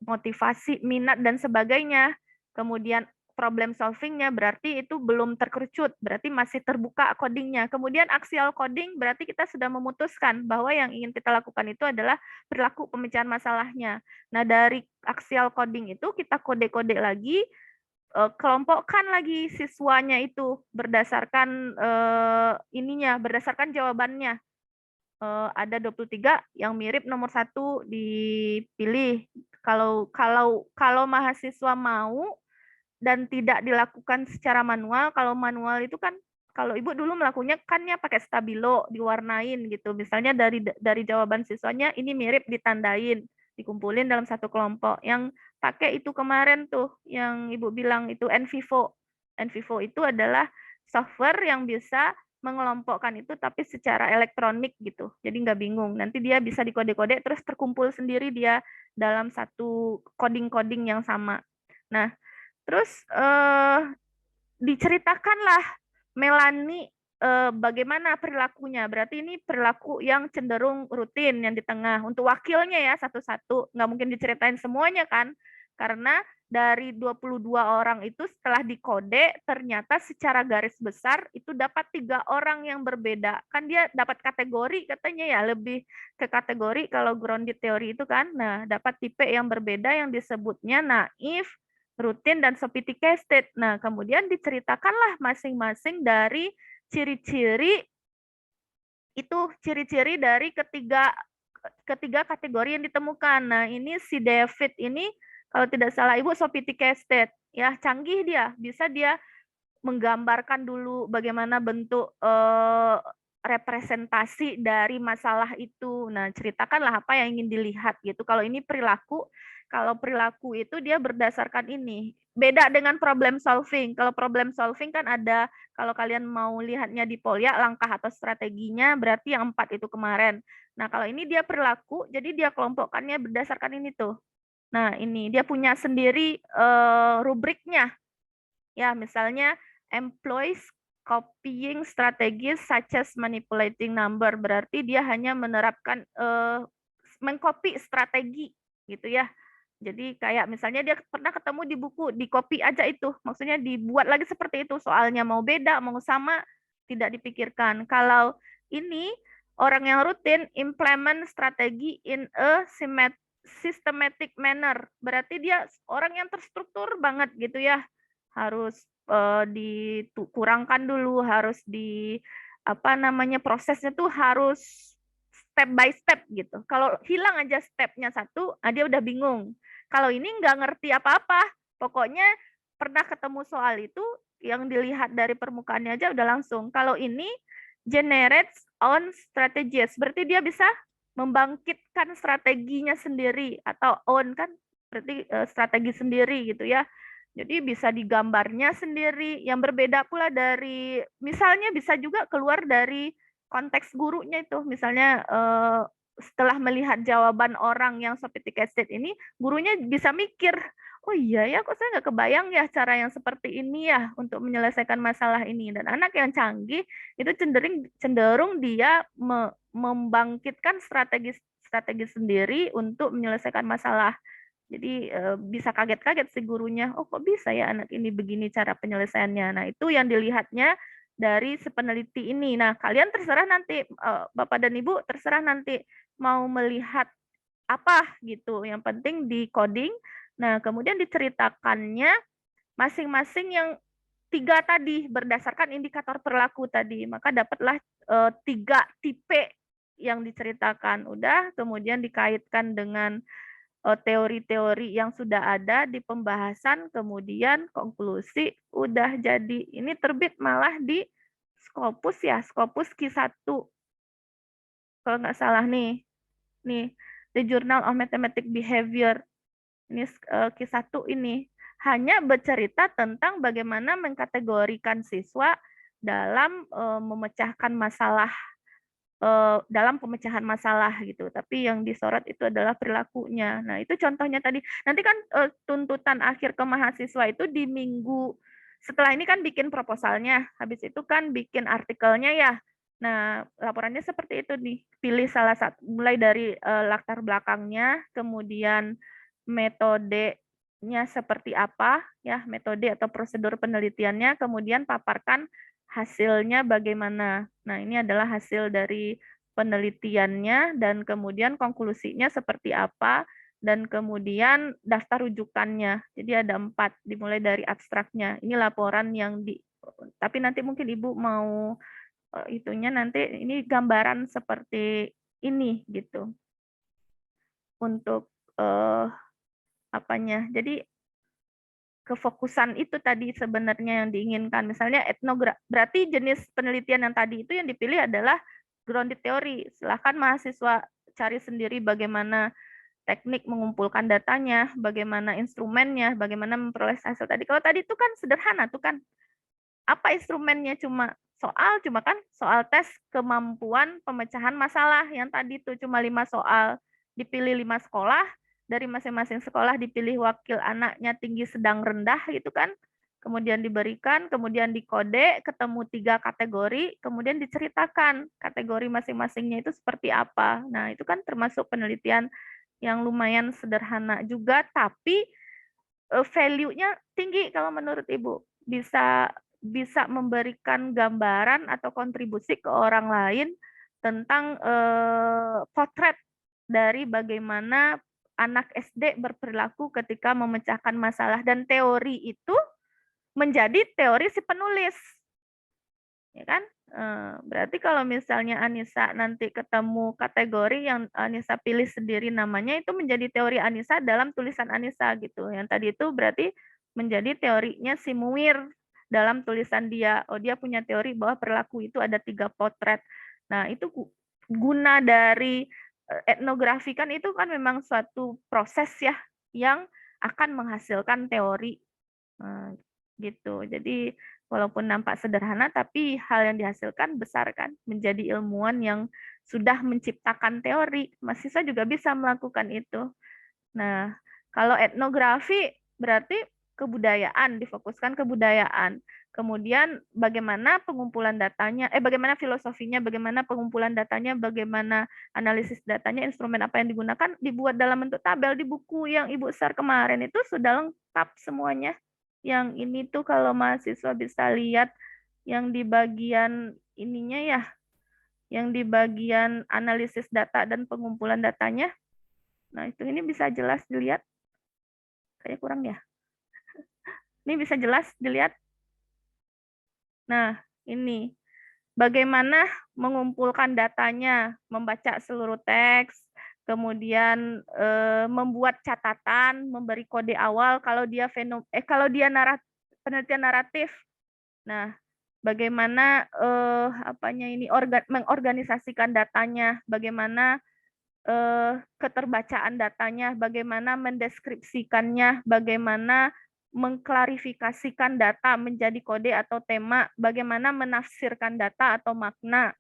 motivasi, minat dan sebagainya. Kemudian problem solvingnya berarti itu belum terkerucut, berarti masih terbuka codingnya. Kemudian axial coding berarti kita sudah memutuskan bahwa yang ingin kita lakukan itu adalah perilaku pemecahan masalahnya. Nah, dari axial coding itu kita kode-kode lagi, kelompokkan lagi siswanya itu berdasarkan ininya, berdasarkan jawabannya. Ada 23 yang mirip nomor 1 dipilih. Kalau mahasiswa mau dan tidak dilakukan secara manual, kalau manual itu kan kalau Ibu dulu melakukannya kan ya pakai stabilo, diwarnain gitu. Misalnya dari jawaban siswanya ini mirip, ditandain, dikumpulin dalam satu kelompok. Yang pakai itu kemarin tuh yang Ibu bilang itu NVivo. NVivo itu adalah software yang bisa mengelompokkan itu tapi secara elektronik gitu. Jadi nggak bingung. Nanti dia bisa dikode-kode terus terkumpul sendiri dia dalam satu coding-coding yang sama. Nah, terus diceritakanlah Melani bagaimana perilakunya. Berarti ini perilaku yang cenderung rutin yang di tengah. Untuk wakilnya ya satu-satu, nggak mungkin diceritain semuanya kan. Karena dari 22 orang itu setelah dikode, ternyata secara garis besar itu dapat 3 orang yang berbeda. Kan dia dapat kategori katanya ya, lebih ke kategori kalau grounded theory itu kan. Nah, dapat tipe yang berbeda yang disebutnya naif, rutin, dan sophisticated. Nah, kemudian diceritakanlah masing-masing dari ciri-ciri itu, ciri-ciri dari ketiga kategori yang ditemukan. Nah, ini si David ini kalau tidak salah Ibu sophisticated, ya canggih dia, bisa dia menggambarkan dulu bagaimana bentuk representasi dari masalah itu. Nah, ceritakanlah apa yang ingin dilihat gitu. Kalau ini perilaku, kalau perilaku itu dia berdasarkan ini. Beda dengan problem solving. Kalau problem solving kan ada, kalau kalian mau lihatnya di Polya, langkah atau strateginya berarti yang 4 itu kemarin. Nah, kalau ini dia perilaku, jadi dia kelompokkannya berdasarkan ini tuh. Nah, ini dia punya sendiri rubriknya. Ya, misalnya employs copying strategies such as manipulating number, berarti dia hanya menerapkan mengcopy strategi gitu ya. Jadi kayak misalnya dia pernah ketemu di buku, di copy aja itu, maksudnya dibuat lagi seperti itu, soalnya mau beda, mau sama, tidak dipikirkan. Kalau ini orang yang rutin implement strategi in a systematic manner, berarti dia orang yang terstruktur banget gitu ya, harus dikurangkan dulu, harus di apa namanya, prosesnya tuh harus step by step gitu. Kalau hilang aja stepnya satu, dia udah bingung. Kalau ini nggak ngerti apa-apa, pokoknya pernah ketemu soal itu, yang dilihat dari permukaannya aja udah langsung. Kalau ini generates on strategies, berarti dia bisa membangkitkan strateginya sendiri, atau on kan berarti strategi sendiri gitu ya. Jadi bisa digambarnya sendiri, yang berbeda pula dari, misalnya bisa juga keluar dari konteks gurunya itu. Misalnya setelah melihat jawaban orang yang sophisticated ini, gurunya bisa mikir, oh iya ya, kok saya nggak kebayang ya cara yang seperti ini ya untuk menyelesaikan masalah ini. Dan anak yang canggih itu cenderung dia membangkitkan strategi sendiri untuk menyelesaikan masalah. Jadi bisa kaget-kaget si gurunya, oh kok bisa ya anak ini begini cara penyelesaiannya. Nah, itu yang dilihatnya dari si peneliti ini. Nah, kalian terserah nanti, Bapak dan Ibu terserah nanti mau melihat apa gitu. Yang penting di coding. Nah, kemudian diceritakannya masing-masing yang 3 tadi berdasarkan indikator perilaku tadi. Maka dapatlah 3 tipe yang diceritakan. Udah, kemudian dikaitkan dengan teori-teori yang sudah ada di pembahasan, kemudian konklusi, udah jadi. Ini terbit malah di Scopus ya, Scopus Q1. Kalau nggak salah nih. Nih, The Journal of Mathematics Behavior. Ini Q1 ini. Hanya bercerita tentang bagaimana mengkategorikan siswa dalam memecahkan masalah dalam pemecahan masalah gitu. Tapi yang disorot itu adalah perilakunya. Nah, itu contohnya tadi. Nanti kan tuntutan akhir ke mahasiswa itu di minggu setelah ini kan bikin proposalnya, habis itu kan bikin artikelnya ya. Nah, laporannya seperti itu nih. Pilih salah satu mulai dari latar belakangnya, kemudian metodenya seperti apa ya, metode atau prosedur penelitiannya, kemudian paparkan hasilnya bagaimana. Nah, ini adalah hasil dari penelitiannya dan kemudian konklusinya seperti apa dan kemudian daftar rujukannya. Jadi ada 4, dimulai dari abstraknya. Ini laporan yang tapi nanti mungkin Ibu mau itunya nanti ini gambaran seperti ini gitu. Untuk apanya. Jadi kefokusan itu tadi sebenarnya yang diinginkan. Misalnya etnografi, berarti jenis penelitian yang tadi itu yang dipilih adalah grounded theory. Silahkan mahasiswa cari sendiri bagaimana teknik mengumpulkan datanya, bagaimana instrumennya, bagaimana memperoleh hasil tadi. Kalau tadi itu kan sederhana tuh kan. Apa instrumennya cuma kan soal tes kemampuan pemecahan masalah yang tadi itu cuma 5 soal. Dipilih 5 sekolah, dari masing-masing sekolah dipilih wakil anaknya tinggi sedang rendah gitu kan. Kemudian diberikan, kemudian dikode, ketemu 3 kategori, kemudian diceritakan kategori masing-masingnya itu seperti apa. Nah, itu kan termasuk penelitian yang lumayan sederhana juga, tapi value-nya tinggi kalau menurut Ibu. Bisa memberikan gambaran atau kontribusi ke orang lain tentang potret dari bagaimana anak SD berperilaku ketika memecahkan masalah, dan teori itu menjadi teori si penulis, ya kan? Berarti kalau misalnya Anissa nanti ketemu kategori yang Anissa pilih sendiri namanya, itu menjadi teori Anissa dalam tulisan Anissa gitu. Yang tadi itu berarti menjadi teorinya si Muir dalam tulisan dia. Oh, dia punya teori bahwa perilaku itu ada 3 potret. Nah, itu guna dari etnografi kan itu kan memang suatu proses ya yang akan menghasilkan teori. Gitu. Jadi walaupun nampak sederhana, tapi hal yang dihasilkan besar kan, menjadi ilmuwan yang sudah menciptakan teori. Mahasiswa juga bisa melakukan itu. Nah, kalau etnografi berarti kebudayaan, difokuskan kebudayaan. Kemudian bagaimana pengumpulan datanya, bagaimana filosofinya, bagaimana pengumpulan datanya, bagaimana analisis datanya, instrumen apa yang digunakan, dibuat dalam bentuk tabel di buku yang Ibu share kemarin itu sudah lengkap semuanya. Yang ini tuh kalau mahasiswa bisa lihat yang di bagian ininya ya, yang di bagian analisis data dan pengumpulan datanya. Nah, itu ini bisa jelas dilihat. Kayaknya kurang ya. Ini bisa jelas dilihat. Nah, ini bagaimana mengumpulkan datanya, membaca seluruh teks, kemudian membuat catatan, memberi kode awal kalau dia penelitian naratif. Nah, bagaimana mengorganisasikan datanya, bagaimana keterbacaan datanya, bagaimana mendeskripsikannya, bagaimana mengklarifikasikan data menjadi kode atau tema, bagaimana menafsirkan data atau makna.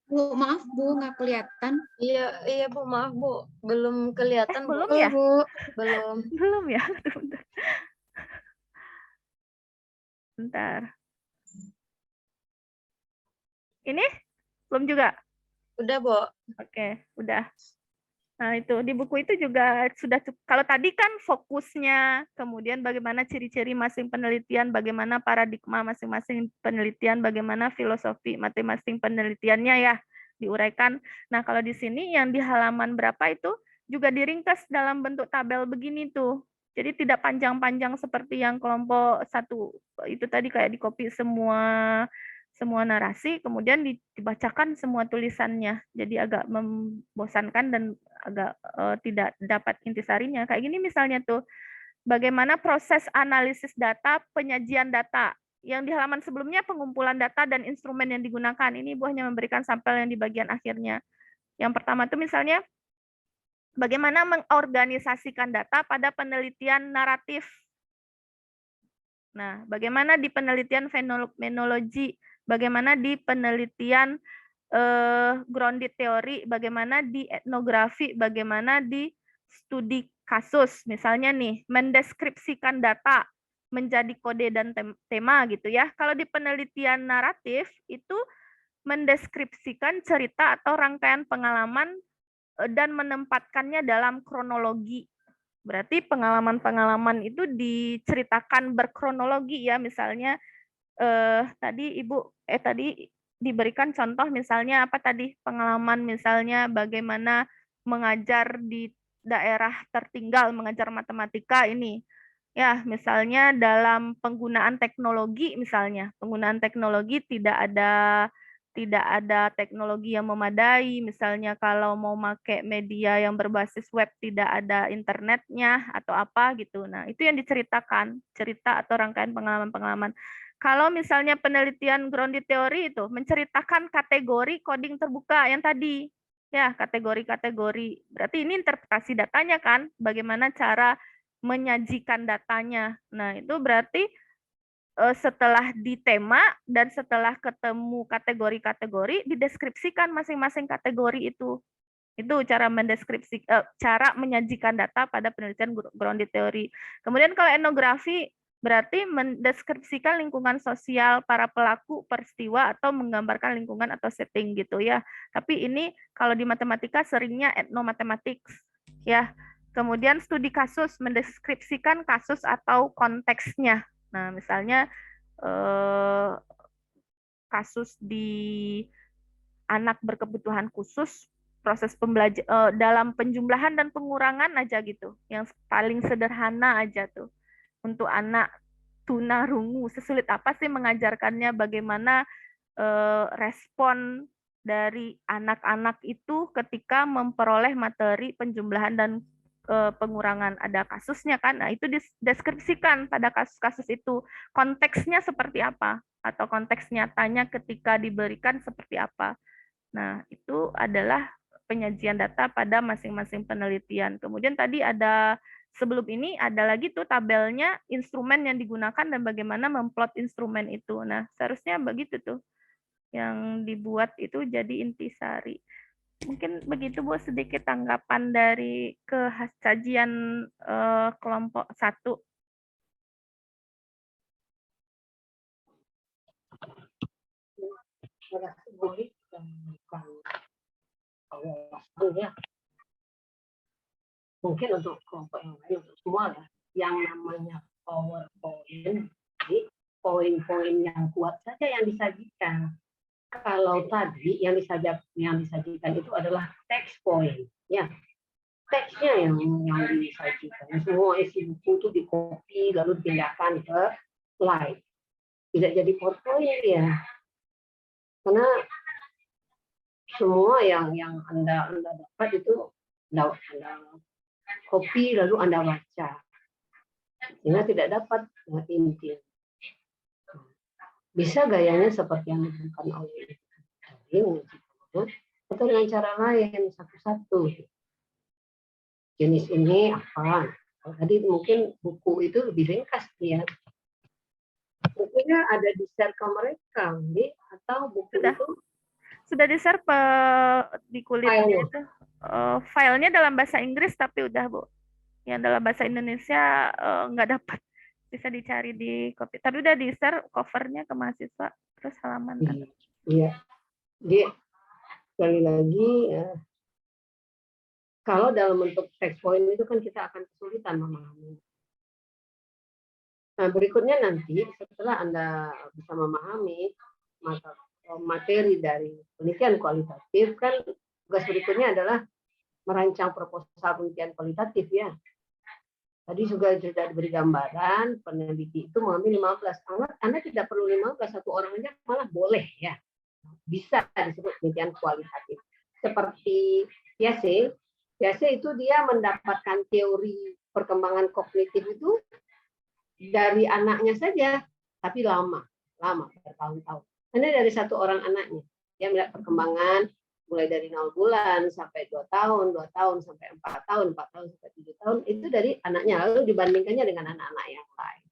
Bu, maaf Bu, nggak kelihatan. Iya Bu, maaf Bu, belum kelihatan Bu. Belum ya? Bu. Belum. Belum ya? Bentar. Ini belum juga? Udah Bu. Oke, udah. Nah, itu di buku itu juga sudah cukup. Kalau tadi kan fokusnya, kemudian bagaimana ciri-ciri masing penelitian, bagaimana paradigma masing-masing penelitian, bagaimana filosofi masing-masing penelitiannya ya diuraikan. Nah, kalau di sini yang di halaman berapa itu juga diringkas dalam bentuk tabel begini tuh. Jadi tidak panjang-panjang seperti yang kelompok 1 itu tadi, kayak di copy semua narasi, kemudian dibacakan semua tulisannya. Jadi agak membosankan dan agak tidak dapat intisarinya. Kayak gini misalnya tuh, bagaimana proses analisis data, penyajian data. Yang di halaman sebelumnya pengumpulan data dan instrumen yang digunakan. Ini Bu hanya memberikan sampel yang di bagian akhirnya. Yang pertama itu misalnya, bagaimana mengorganisasikan data pada penelitian naratif. Nah, bagaimana di penelitian fenomenologi, bagaimana di penelitian grounded teori, bagaimana di etnografi, bagaimana di studi kasus. Misalnya nih, mendeskripsikan data menjadi kode dan tema gitu ya. Kalau di penelitian naratif itu mendeskripsikan cerita atau rangkaian pengalaman dan menempatkannya dalam kronologi. Berarti pengalaman-pengalaman itu diceritakan berkronologi ya, misalnya tadi diberikan contoh misalnya apa tadi, pengalaman misalnya bagaimana mengajar di daerah tertinggal, mengajar matematika ini. Ya, misalnya dalam penggunaan teknologi misalnya, penggunaan teknologi tidak ada teknologi yang memadai, misalnya kalau mau pakai media yang berbasis web tidak ada internetnya atau apa gitu. Nah, itu yang diceritakan, cerita atau rangkaian pengalaman-pengalaman. Kalau misalnya penelitian grounded theory itu menceritakan kategori coding terbuka yang tadi, ya kategori-kategori. Berarti ini interpretasi datanya kan, bagaimana cara menyajikan datanya. Nah, itu berarti setelah ditema dan setelah ketemu kategori-kategori, dideskripsikan masing-masing kategori itu. Itu cara cara menyajikan data pada penelitian grounded theory. Kemudian kalau etnografi berarti mendeskripsikan lingkungan sosial para pelaku peristiwa atau menggambarkan lingkungan atau setting gitu ya. Tapi ini kalau di matematika seringnya ethnomathematics ya. Kemudian studi kasus mendeskripsikan kasus atau konteksnya. Nah, misalnya kasus di anak berkebutuhan khusus, proses pembelajaran dalam penjumlahan dan pengurangan aja gitu, yang paling sederhana aja tuh untuk anak tunarungu, sesulit apa sih mengajarkannya, bagaimana respon dari anak-anak itu ketika memperoleh materi penjumlahan dan pengurangan, ada kasusnya kan. Nah, itu dideskripsikan pada kasus-kasus itu konteksnya seperti apa atau konteks nyatanya ketika diberikan seperti apa. Nah, itu adalah penyajian data pada masing-masing penelitian. Kemudian tadi ada sebelum ini ada lagi tuh tabelnya instrumen yang digunakan dan bagaimana memplot instrumen itu. Nah, seharusnya begitu tuh yang dibuat itu jadi intisari. Mungkin begitu Bu sedikit tanggapan dari kajian kelompok 1. Ya. Mungkin untuk kelompok yang lain, untuk semua ya, yang namanya PowerPoint, jadi poin-poin yang kuat saja yang disajikan. Kalau tadi yang disajikan itu adalah text point, ya, teksnya yang disajikan. Semua isi buku itu dikopi lalu dipindahkan ke slide. Tidak jadi PowerPoint ya, karena semua yang anda dapat itu anda copy lalu anda baca, sehingga tidak dapat inti. Bisa gayanya seperti yang dilakukan oleh atau dengan cara lain satu-satu. Jenis ini apa? Tadi mungkin buku itu lebih ringkas ya. Bukunya ada di share ke mereka, atau buku itu sudah di-share di kulitnya itu. Filenya dalam bahasa Inggris tapi udah Bu. Yang dalam bahasa Indonesia nggak dapat. Bisa dicari di copy. Tapi udah di-share covernya ke mahasiswa. Terus halaman. Iya. Jadi sekali lagi kalau dalam bentuk text point itu kan kita akan kesulitan memahami. Nah, berikutnya nanti setelah Anda bisa memahami materi dari penelitian kualitatif, kan tugas berikutnya adalah merancang proposal penelitian kualitatif ya. Tadi juga sudah diberi gambaran, peneliti itu mengambil 15. Anda tidak perlu 15, satu orang aja malah boleh ya. Bisa disebut penelitian kualitatif. Seperti Piaget itu dia mendapatkan teori perkembangan kognitif itu dari anaknya saja, tapi lama bertahun-tahun. Ini dari satu orang anaknya. Dia melihat perkembangan mulai dari 0 bulan sampai 2 tahun, 2 tahun sampai 4 tahun, 4 tahun sampai 7 tahun, itu dari anaknya, lalu dibandingkannya dengan anak-anak yang lain.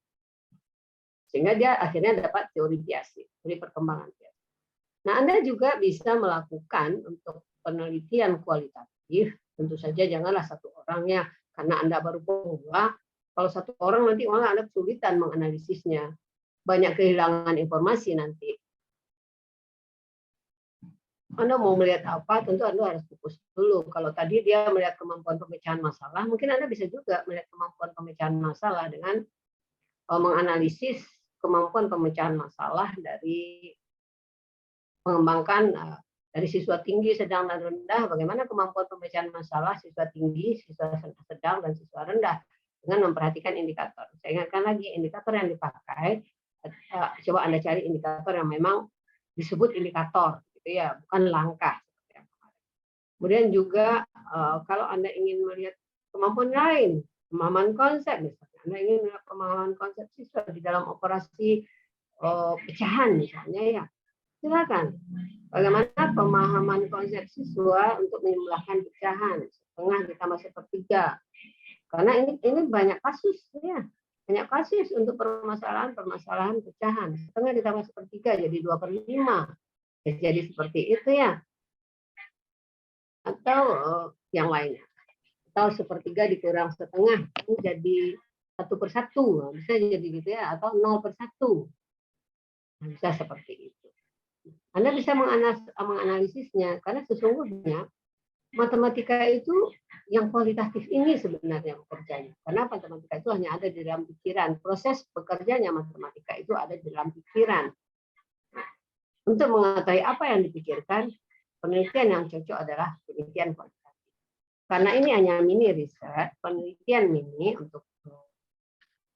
Sehingga dia akhirnya dapat teori Piaget, teori perkembangan Piaget. Nah, Anda juga bisa melakukan untuk penelitian kualitatif, tentu saja janganlah satu orangnya, karena Anda baru pemula, kalau satu orang nanti malah Anda kesulitan menganalisisnya, banyak kehilangan informasi nanti. Anda mau melihat apa, tentu Anda harus fokus dulu. Kalau tadi dia melihat kemampuan pemecahan masalah, mungkin Anda bisa juga melihat kemampuan pemecahan masalah dengan menganalisis kemampuan pemecahan masalah dari mengembangkan dari siswa tinggi, sedang, dan rendah, bagaimana kemampuan pemecahan masalah siswa tinggi, siswa sedang, dan siswa rendah dengan memperhatikan indikator. Saya ingatkan lagi, indikator yang dipakai, coba Anda cari indikator yang memang disebut indikator, gitu ya, bukan langkah. Kemudian juga kalau Anda ingin melihat kemampuan lain, pemahaman konsep, misalnya Anda ingin melihat pemahaman konsep siswa di dalam operasi pecahan, misalnya ya, silakan. Bagaimana pemahaman konsep siswa untuk menjumlahkan pecahan, setengah ditambah sepertiga. Karena ini banyak kasus ya, banyak kasus untuk permasalahan pecahan, setengah ditambah sepertiga jadi 2/5. Jadi seperti itu ya. Atau yang lainnya. Atau sepertiga dikurang setengah itu jadi 1/1, bisa jadi gitu ya, atau 0/1. Bisa seperti itu. Anda bisa menganalisisnya karena sesungguhnya matematika itu yang kualitatif ini sebenarnya bekerjanya. Karena matematika itu hanya ada di dalam pikiran. Proses bekerjanya matematika itu ada di dalam pikiran. Untuk mengetahui apa yang dipikirkan, penelitian yang cocok adalah penelitian kualitatif. Karena ini hanya mini riset, penelitian mini untuk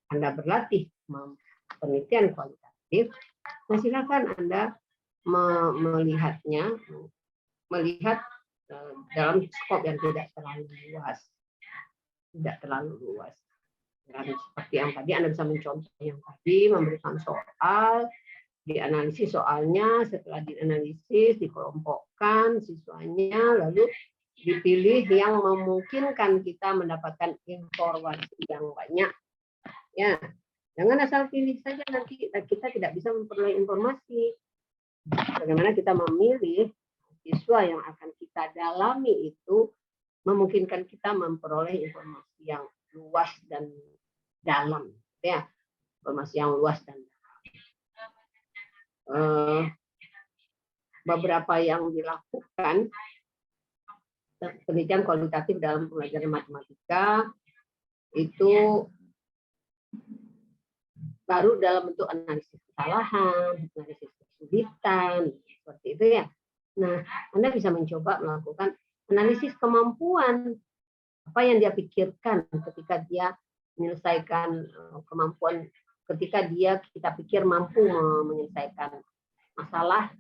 Anda berlatih penelitian kualitatif, nah silakan Anda melihatnya, melihat dalam skop yang tidak terlalu luas. Dan seperti yang tadi Anda bisa mencontoh yang tadi, memberikan soal, dianalisis soalnya, setelah dianalisis, dikelompokkan siswanya, lalu dipilih yang memungkinkan kita mendapatkan informasi yang banyak. Ya, jangan asal pilih saja, nanti kita tidak bisa memperoleh informasi. Bagaimana kita memilih siswa yang akan kita dalami itu memungkinkan kita memperoleh informasi yang luas dan dalam, ya, informasi yang luas dan dalam. Beberapa yang dilakukan penelitian kualitatif dalam pelajaran matematika itu baru dalam bentuk analisis kesalahan, analisis kesulitan, seperti itu ya. Nah, Anda bisa mencoba melakukan analisis kemampuan, apa yang dia pikirkan ketika dia menyelesaikan kemampuan, ketika kita pikir mampu menyelesaikan masalah,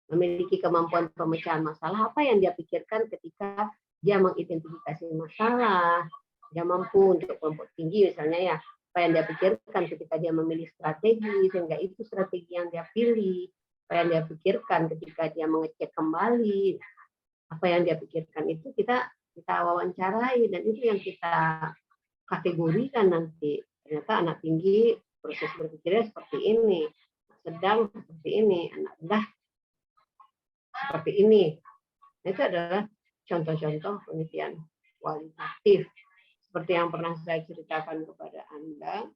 memiliki kemampuan pemecahan masalah, apa yang dia pikirkan ketika dia mengidentifikasi masalah, dia mampu untuk kelompok tinggi misalnya ya, apa yang dia pikirkan ketika dia memilih strategi, sehingga itu strategi yang dia pilih, apa yang dia pikirkan ketika dia mengecek kembali, apa yang dia pikirkan itu kita wawancarai, dan itu yang kita kategorikan nanti. Ternyata anak tinggi proses berpikirnya seperti ini, sedang seperti ini, anak rendah seperti ini. Itu adalah contoh-contoh penelitian kualitatif. Seperti yang pernah saya ceritakan kepada Anda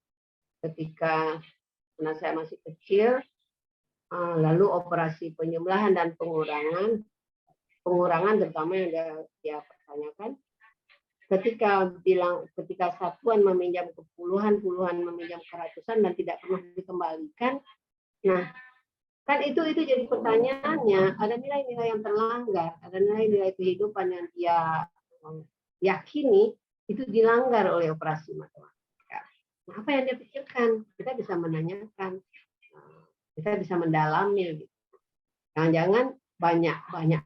ketika saya masih kecil, lalu operasi penjumlahan dan pengurangan terutama yang dia pertanyakan, ketika satuan meminjam ke puluhan meminjam ke ratusan dan tidak pernah dikembalikan, nah kan itu jadi pertanyaannya, ada nilai-nilai yang terlanggar, ada nilai-nilai kehidupan yang dia yakini itu dilanggar oleh operasi matematika. Nah, apa yang dia pikirkan? Kita bisa menanyakan, kita bisa mendalami. Gitu. Jangan-jangan banyak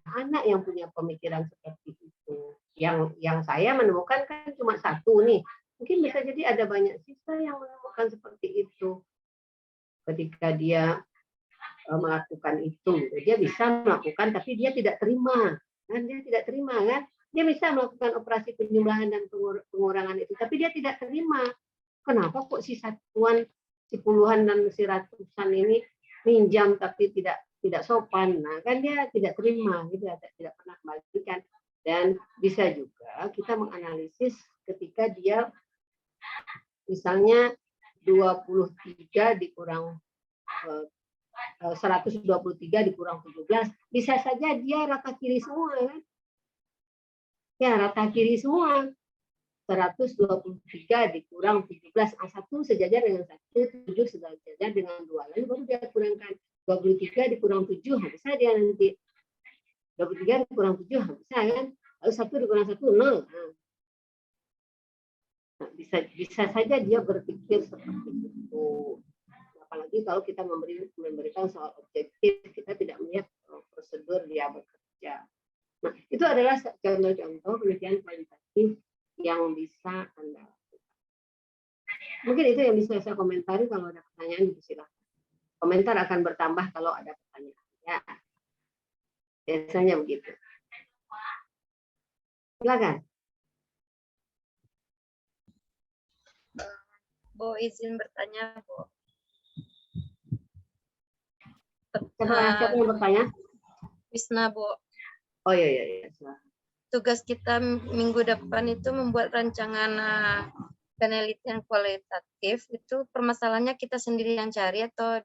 anak yang punya pemikiran seperti itu. Yang saya menemukan kan cuma satu nih. Mungkin bisa jadi ada banyak siswa yang menemukan seperti itu. Ketika dia melakukan itu, dia bisa melakukan, tapi dia tidak terima. Kan dia tidak terima, kan? Dia bisa melakukan operasi penjumlahan dan pengurangan itu, tapi dia tidak terima. Kenapa kok si satuan, si puluhan dan si ratusan ini minjam tapi tidak sopan? Nah, kan dia tidak terima, gitu, tidak pernah kembalikan. Dan bisa juga kita menganalisis ketika dia misalnya 23 dikurang 123 dikurang 17, bisa saja dia rata kiri semua, kan? Ya, rata kiri semua. 123 dikurang 17, A1 sejajar dengan 1, 7 sejajar dengan 2. Lalu baru dia kurangkan 23 dikurang 7, bisa dia nanti. 23 dikurang 7, bisa kan? Lalu 1 dikurang 1, 0. Nah, bisa saja dia berpikir seperti itu. Apalagi kalau kita memberikan soal objektif, kita tidak melihat prosedur dia bekerja. Nah, itu adalah contoh-contoh penelitian kualitatif yang bisa Anda lakukan. Mungkin itu yang bisa saya komentari. Kalau ada pertanyaan, silakan. Komentar akan bertambah kalau ada pertanyaan. Ya, biasanya begitu. Silakan. Bu, izin bertanya, Bu. Siapa yang bertanya? Wisna, Bu. Oh iya. Tugas kita minggu depan itu membuat rancangan penelitian kualitatif. Itu permasalahannya kita sendiri yang cari atau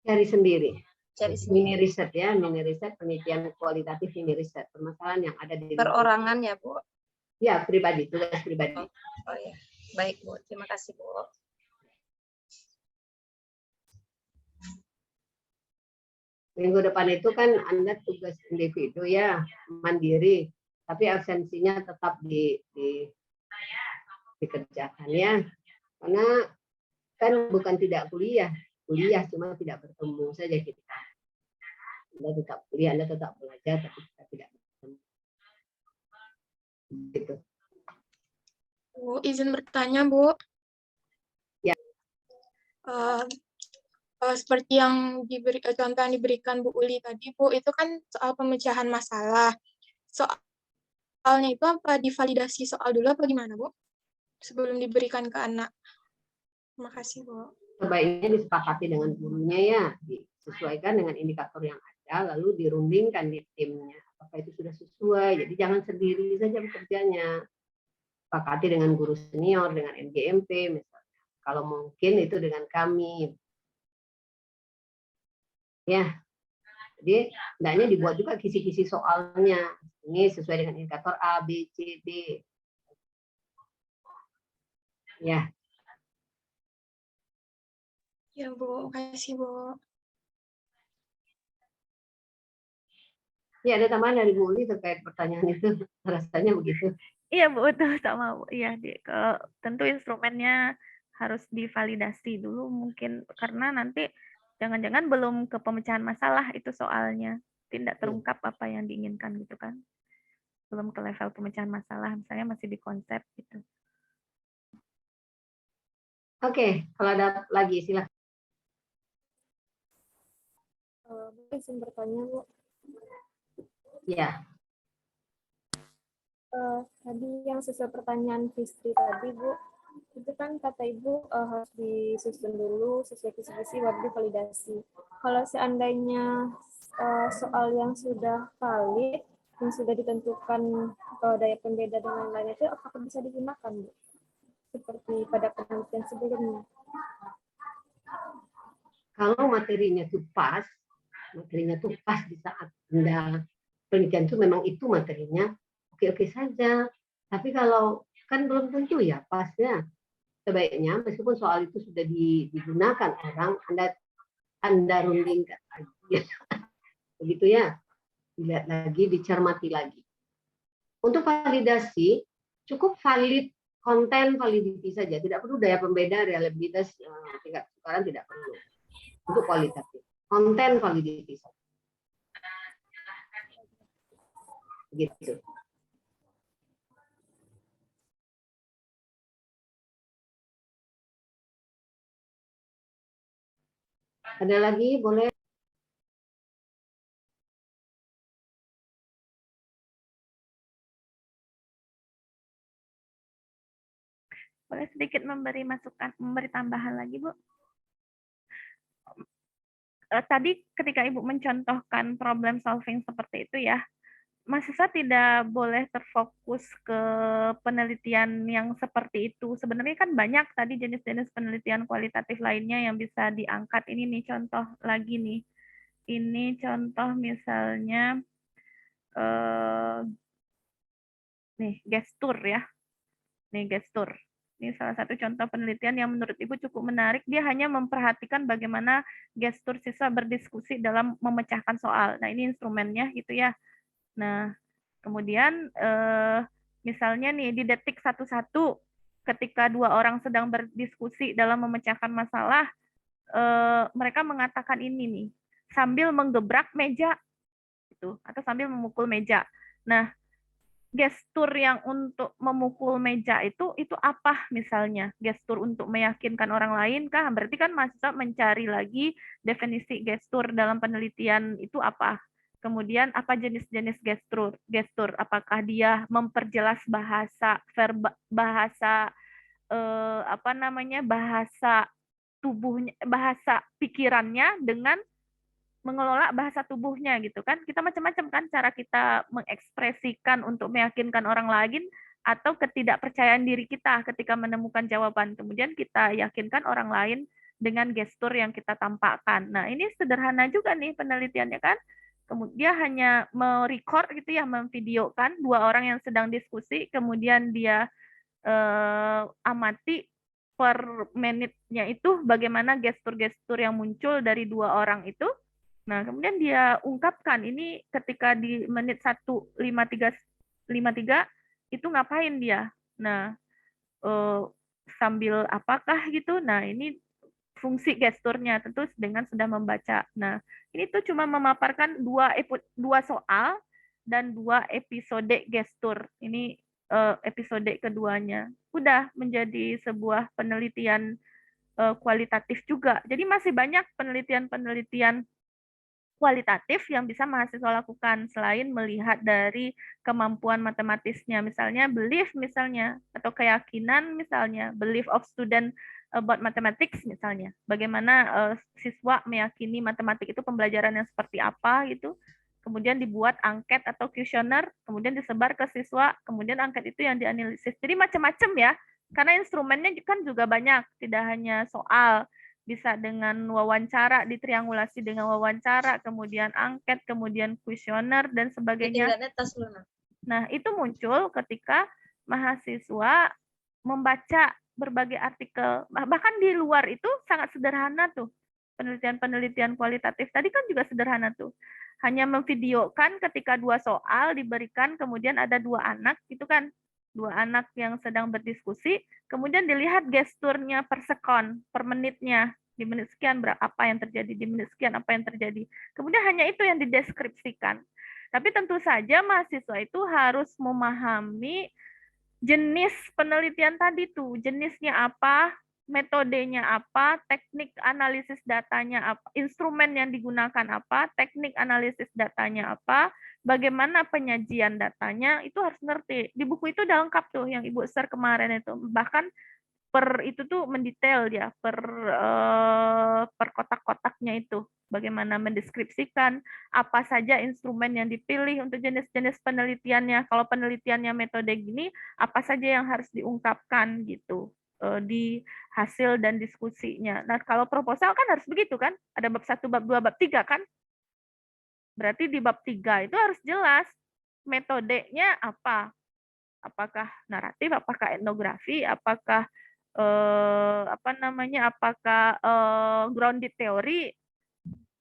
Cari sendiri. Cari sendiri. Mini riset ya, mini riset penelitian kualitatif, mini riset permasalahan yang ada di Perorangan ya, Bu? Ya, pribadi, tugas pribadi. Oh ya, baik, Bu. Terima kasih, Bu. Minggu depan itu kan Anda tugas individu ya, mandiri, tapi absensinya tetap dikerjakan ya. Karena kan bukan tidak kuliah cuma tidak bertemu saja kita. Anda tetap kuliah, Anda tetap belajar, tapi kita tidak bertemu. Gitu. Bu, izin bertanya, Bu. Ya. Seperti yang contoh yang diberikan Bu Uli tadi, Bu, itu kan soal pemecahan masalah. Soalnya itu apa divalidasi soal dulu apa gimana, Bu? Sebelum diberikan ke anak. Terima kasih, Bu. Sebaiknya disepakati dengan gurunya ya, disesuaikan dengan indikator yang ada, lalu dirundingkan di timnya. Apakah itu sudah sesuai? Jadi jangan sendiri saja bekerjanya. Sepakati dengan guru senior, dengan NGMP misalnya. Kalau mungkin itu dengan kami. Ya, jadi hendaknya dibuat juga kisi-kisi soalnya. Ini sesuai dengan indikator A, B, C, D. Ya. Ya, Bu. Makasih, Bu. Ya, ada tambahan dari Bu Uli terkait pertanyaan itu. Rasanya begitu. Iya, Bu, betul sama Bu. Iya, tentu instrumennya harus divalidasi dulu mungkin karena nanti jangan-jangan belum ke pemecahan masalah itu soalnya. Tidak terungkap apa yang diinginkan gitu kan. Belum ke level pemecahan masalah, misalnya masih di konsep gitu. Oke, kalau ada lagi silakan. Izin bertanya, Bu. Ya. Tadi yang sesuai pertanyaan Fitri tadi, Bu, itu kan kata Ibu harus disusun dulu sesuai kisi-kisi baru divalidasi. Kalau seandainya soal yang sudah valid, yang sudah ditentukan daya pembeda dan lain-lain itu apakah bisa digunakan, Bu? Seperti pada penelitian sebelumnya. Kalau materinya tuh pas di saat Anda penelitian itu memang itu materinya, oke-oke saja. Tapi kalau kan belum tentu ya pasnya. Sebaiknya meskipun soal itu sudah digunakan orang, Anda rundingkan lagi. Begitu ya. Dilihat lagi, dicermati lagi. Untuk validasi cukup valid konten validity saja, tidak perlu daya pembeda reliabilitas tingkat kesukaran, tidak perlu. Untuk kualitatif, konten validity saja. Gitu. Ada lagi, boleh? Boleh sedikit memberi masukan, memberi tambahan lagi, Bu? Tadi ketika Ibu mencontohkan problem solving seperti itu ya, mahasiswa tidak boleh terfokus ke penelitian yang seperti itu. Sebenarnya kan banyak tadi jenis-jenis penelitian kualitatif lainnya yang bisa diangkat. Ini nih contoh lagi nih. Ini contoh misalnya nih gestur ya. Nih gestur. Ini salah satu contoh penelitian yang menurut Ibu cukup menarik. Dia hanya memperhatikan bagaimana gestur siswa berdiskusi dalam memecahkan soal. Nah, ini instrumennya gitu ya. Nah, kemudian misalnya nih di detik 1-1 ketika dua orang sedang berdiskusi dalam memecahkan masalah, mereka mengatakan ini nih, sambil menggebrak meja gitu, atau sambil memukul meja. Nah, gestur yang untuk memukul meja itu apa misalnya? Gestur untuk meyakinkan orang lain kah? Berarti kan mahasiswa mencari lagi definisi gestur dalam penelitian itu apa? Kemudian apa jenis-jenis gestur? Apakah dia memperjelas bahasa bahasa bahasa tubuhnya, bahasa pikirannya dengan mengelola bahasa tubuhnya gitu kan. Kita macam-macam kan cara kita mengekspresikan untuk meyakinkan orang lain atau ketidakpercayaan diri kita ketika menemukan jawaban. Kemudian kita yakinkan orang lain dengan gestur yang kita tampakkan. Nah, ini sederhana juga nih penelitiannya kan. Kemudian hanya merecord gitu ya, memvideokan dua orang yang sedang diskusi, kemudian dia amati per menitnya itu bagaimana gestur-gestur yang muncul dari dua orang itu. Nah, kemudian dia ungkapkan ini ketika di menit 1:53 itu ngapain dia. Nah, sambil apakah gitu. Nah, ini fungsi gesturnya tentu dengan sudah membaca. Nah, ini tuh cuma memaparkan dua soal dan 2 episode gestur. Ini episode keduanya. Udah menjadi sebuah penelitian kualitatif juga. Jadi masih banyak penelitian-penelitian kualitatif yang bisa mahasiswa lakukan selain melihat dari kemampuan matematisnya, misalnya belief misalnya, atau keyakinan misalnya, belief of student about mathematics misalnya, bagaimana siswa meyakini matematik itu pembelajaran yang seperti apa gitu, kemudian dibuat angket atau kuesioner, kemudian disebar ke siswa, kemudian angket itu yang dianalisis. Jadi macam-macam ya, karena instrumennya kan juga banyak, tidak hanya soal, bisa dengan wawancara, ditriangulasi dengan wawancara, kemudian angket, kemudian kuesioner, dan sebagainya. Nah, itu muncul ketika mahasiswa membaca berbagai artikel, bahkan di luar itu sangat sederhana tuh, penelitian-penelitian kualitatif tadi kan juga sederhana tuh, hanya memvideokan ketika 2 soal diberikan, kemudian ada 2 anak, itu kan 2 anak yang sedang berdiskusi, kemudian dilihat gesturnya per sekon, per menitnya, di menit sekian apa yang terjadi, di menit sekian apa yang terjadi. Kemudian hanya itu yang dideskripsikan. Tapi tentu saja mahasiswa itu harus memahami jenis penelitian tadi tuh, jenisnya apa, metodenya apa, teknik analisis datanya apa, instrumen yang digunakan apa, teknik analisis datanya apa, bagaimana penyajian datanya, itu harus ngerti. Di buku itu udah lengkap tuh yang Ibu share kemarin itu. Bahkan per itu tuh mendetail ya, per kotak-kotaknya itu. Bagaimana mendeskripsikan apa saja instrumen yang dipilih untuk jenis-jenis penelitiannya. Kalau penelitiannya metode gini, apa saja yang harus diungkapkan gitu di hasil dan diskusinya. Nah, kalau proposal kan harus begitu kan? Ada bab 1, bab 2, bab 3 kan? Berarti di bab 3 itu harus jelas metodenya apa. Apakah naratif, apakah etnografi, apakah apakah grounded teori.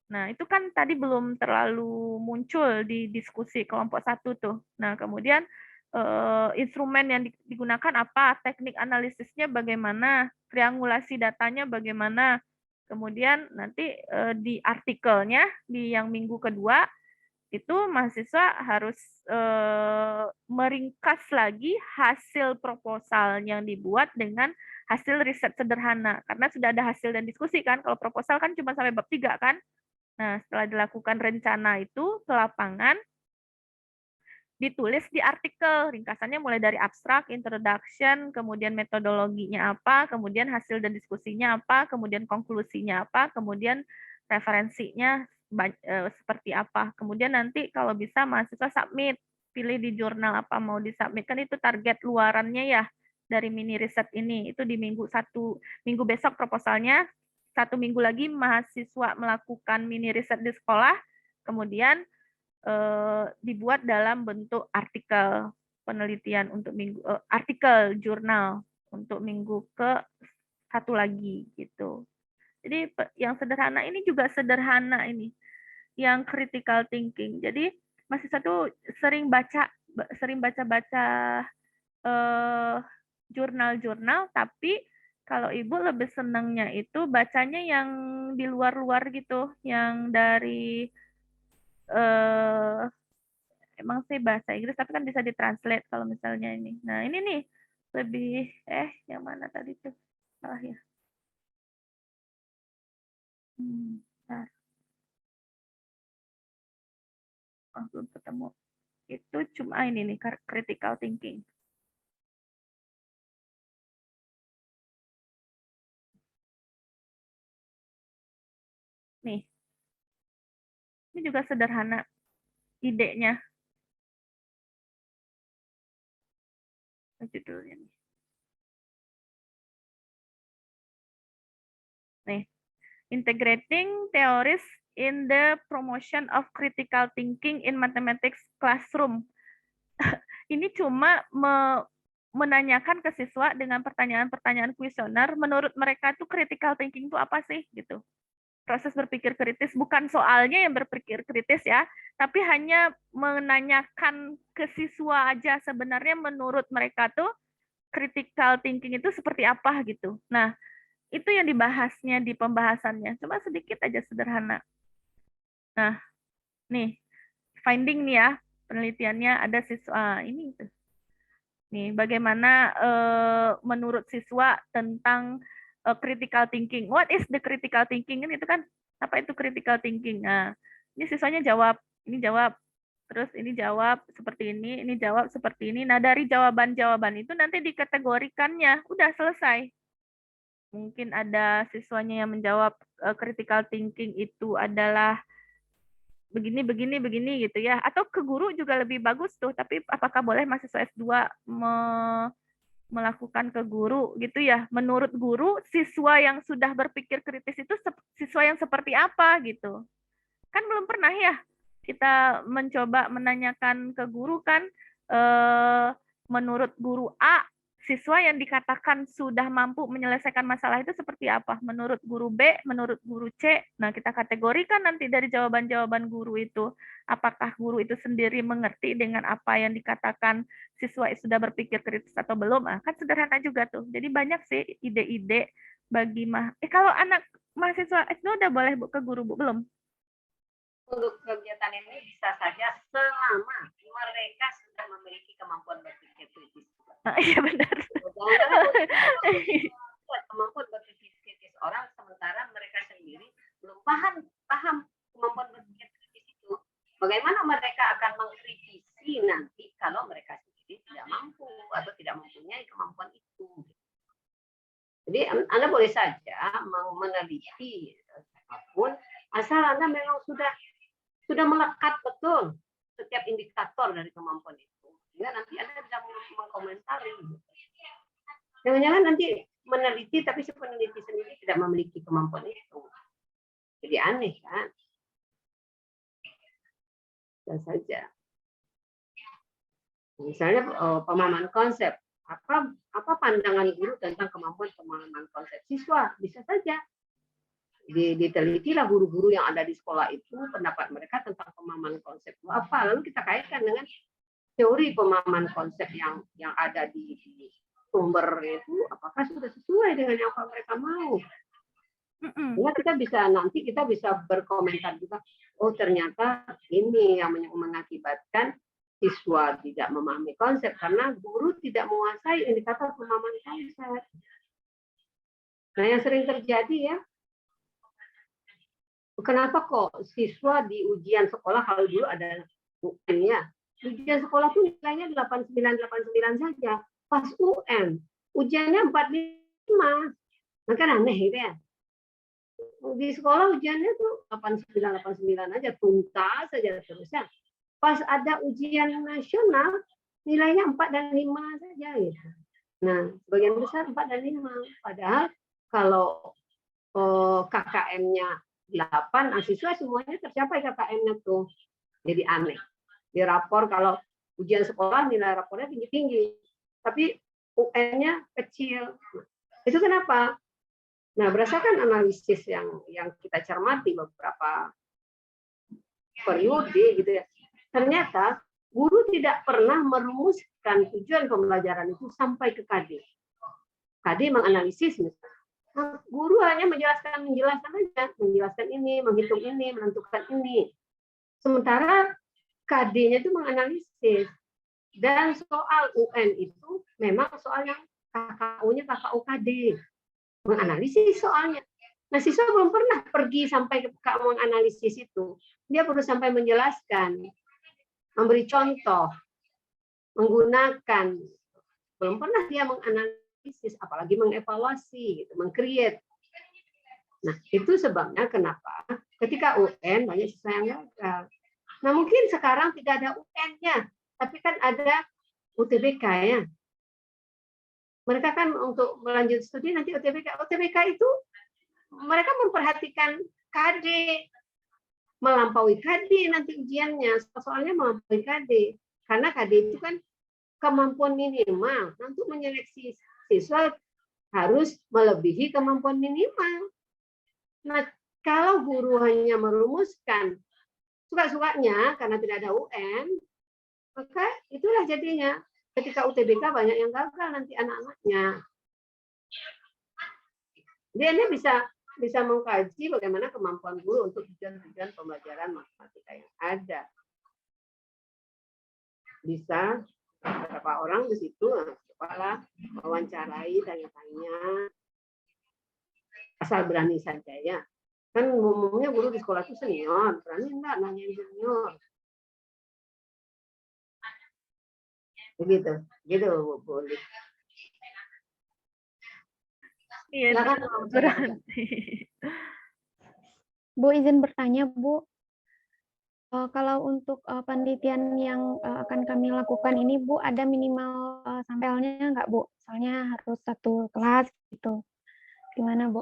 Nah, itu kan tadi belum terlalu muncul di diskusi kelompok 1 tuh. Nah, kemudian instrumen yang digunakan apa, teknik analisisnya bagaimana, triangulasi datanya bagaimana. Kemudian nanti di artikelnya di yang minggu kedua itu mahasiswa harus meringkas lagi hasil proposal yang dibuat dengan hasil riset sederhana. Karena sudah ada hasil dan diskusi kan, kalau proposal kan cuma sampai bab 3 kan. Nah, setelah dilakukan rencana itu ke lapangan, ditulis di artikel, ringkasannya mulai dari abstrak, introduction, kemudian metodologinya apa, kemudian hasil dan diskusinya apa, kemudian konklusinya apa, kemudian referensinya seperti apa. Kemudian nanti kalau bisa mahasiswa submit, pilih di jurnal apa mau disubmit, kan itu target luarannya ya dari mini riset ini. Itu di minggu besok proposalnya, 1 minggu lagi mahasiswa melakukan mini riset di sekolah, kemudian dibuat dalam bentuk artikel penelitian untuk artikel jurnal untuk minggu ke 1 lagi gitu. Jadi yang sederhana ini juga sederhana ini, yang critical thinking. Jadi mahasiswa tuh sering baca jurnal-jurnal, tapi kalau ibu lebih senangnya itu bacanya yang di luar-luar gitu, yang dari emang sih bahasa Inggris, tapi kan bisa ditranslate kalau misalnya ini. Nah, ini nih lebih yang mana tadi tuh? Salah ya. Bentar. Oh, belum ketemu. Itu cuma ini nih, critical thinking. Nih. Ini juga sederhana idenya. Judulnya nih. Nih. Integrating theories in the promotion of critical thinking in mathematics classroom. Ini cuma menanyakan ke siswa dengan pertanyaan-pertanyaan kuesioner, menurut mereka tuh critical thinking itu apa sih gitu. Proses berpikir kritis, bukan soalnya yang berpikir kritis ya, tapi hanya menanyakan ke siswa aja sebenarnya menurut mereka tuh critical thinking itu seperti apa gitu. Nah, itu yang dibahasnya di pembahasannya, cuma sedikit aja sederhana. Nah, nih, finding nih ya, penelitiannya ada siswa, ini tuh. Nih, bagaimana menurut siswa tentang critical thinking. What is the critical thinking? Kan itu kan apa itu critical thinking? Nah, ini siswanya jawab, ini jawab, terus ini jawab seperti ini jawab seperti ini. Nah, dari jawaban-jawaban itu nanti dikategorikannya, udah selesai. Mungkin ada siswanya yang menjawab critical thinking itu adalah begini gitu ya. Atau ke guru juga lebih bagus tuh, tapi apakah boleh mahasiswa S2 melakukan ke guru gitu ya? Menurut guru, siswa yang sudah berpikir kritis itu siswa yang seperti apa gitu. Kan belum pernah ya kita mencoba menanyakan ke guru kan, menurut guru A, siswa yang dikatakan sudah mampu menyelesaikan masalah itu seperti apa? Menurut guru B, menurut guru C. Nah, kita kategorikan nanti dari jawaban-jawaban guru itu. Apakah guru itu sendiri mengerti dengan apa yang dikatakan siswa sudah berpikir kritis atau belum? Kan sederhana juga tuh. Jadi banyak sih ide-ide bagi kalau anak mahasiswa S2 udah boleh ke guru, Bu? Belum? Untuk kegiatan ini bisa saja selama mereka sudah memiliki kemampuan berpikir kritis. Iya benar. Kemampuan berpikir kritis orang sementara mereka sendiri belum paham kemampuan berpikir kritis itu. Bagaimana mereka akan mengkritisi nanti kalau mereka sendiri tidak mampu atau tidak mempunyai kemampuan itu. Jadi Anda boleh saja mau meneliti apapun, asal Anda memang sudah melekat betul setiap indikator dari kemampuan itu. Sehingga nanti Anda bisa mengkomentari. Jangan-jangan nanti meneliti, tapi si peneliti sendiri tidak memiliki kemampuan itu. Jadi aneh kan? Bisa saja. Misalnya pemahaman konsep. Apa pandangan guru tentang kemampuan pemahaman konsep siswa? Bisa saja. Ditelitilah guru-guru yang ada di sekolah itu, pendapat mereka tentang pemahaman konsep itu apa. Lalu kita kaitkan dengan teori pemahaman konsep yang ada di sumber itu apakah sudah sesuai dengan yang mereka mau. Ya, nanti kita bisa berkomentar juga, oh ternyata ini yang mengakibatkan siswa tidak memahami konsep karena guru tidak menguasai indikator pemahaman konsep. Nah, yang sering terjadi ya, kenapa kok siswa di ujian sekolah, kalau dulu ada UN ya, ujian sekolah tuh nilainya 89 saja, pas UN ujiannya 45, nah kan aneh gitu ya. Di sekolah ujiannya tuh 89 aja, tuntas saja terusnya. Pas ada ujian nasional, nilainya 4 dan 5 saja gitu. Nah, sebagian besar 4 dan 5. Padahal kalau KKM-nya 8, siswa semuanya tercapai KKM-nya tuh. Jadi aneh. Di rapor kalau ujian sekolah nilai rapornya tinggi-tinggi, tapi UN-nya kecil. Itu kenapa? Nah, berdasarkan analisis yang kita cermati beberapa periode gitu ya, ternyata guru tidak pernah merumuskan tujuan pembelajaran itu sampai ke KD. KD menganalisis misalnya. Nah, guru hanya menjelaskan aja, menjelaskan ini, menghitung ini, menentukan ini. Sementara KD-nya itu menganalisis. Dan soal UN itu memang soal yang KKU-nya KKU KD. Menganalisis soalnya. Nah, siswa belum pernah pergi sampai ke menganalisis itu. Dia perlu sampai menjelaskan, memberi contoh, menggunakan. Belum pernah dia menganalisis, apalagi mengevaluasi, gitu, meng-create. Nah, itu sebabnya kenapa ketika UN banyak siswa yang gagal. Nah, mungkin sekarang tidak ada UN-nya, tapi kan ada UTBK ya. Mereka kan untuk melanjut studi nanti UTBK. UTBK itu mereka memperhatikan KD, melampaui KD nanti ujiannya. Soalnya melampaui KD. Karena KD itu kan kemampuan minimal. Untuk menyeleksi siswa harus melebihi kemampuan minimal. Nah, kalau guru hanya merumuskan suka-sukanya karena tidak ada UN, maka itulah jadinya. Ketika UTBK banyak yang gagal nanti anak-anaknya. Dia bisa mengkaji bagaimana kemampuan guru untuk tujuan-tujuan pembelajaran matematika yang ada. Bisa beberapa orang di situ, cobalah wawancarai, tanya-tanya, asal berani saja ya. Kan umumnya guru di sekolah itu senior, berani enggak nanyain junior. Begitu Bu Uli. Iya, berarti. Bu, izin bertanya, Bu. Kalau untuk penelitian yang akan kami lakukan ini, Bu, ada minimal sampelnya nggak, Bu? Soalnya harus satu kelas gitu. Gimana, Bu?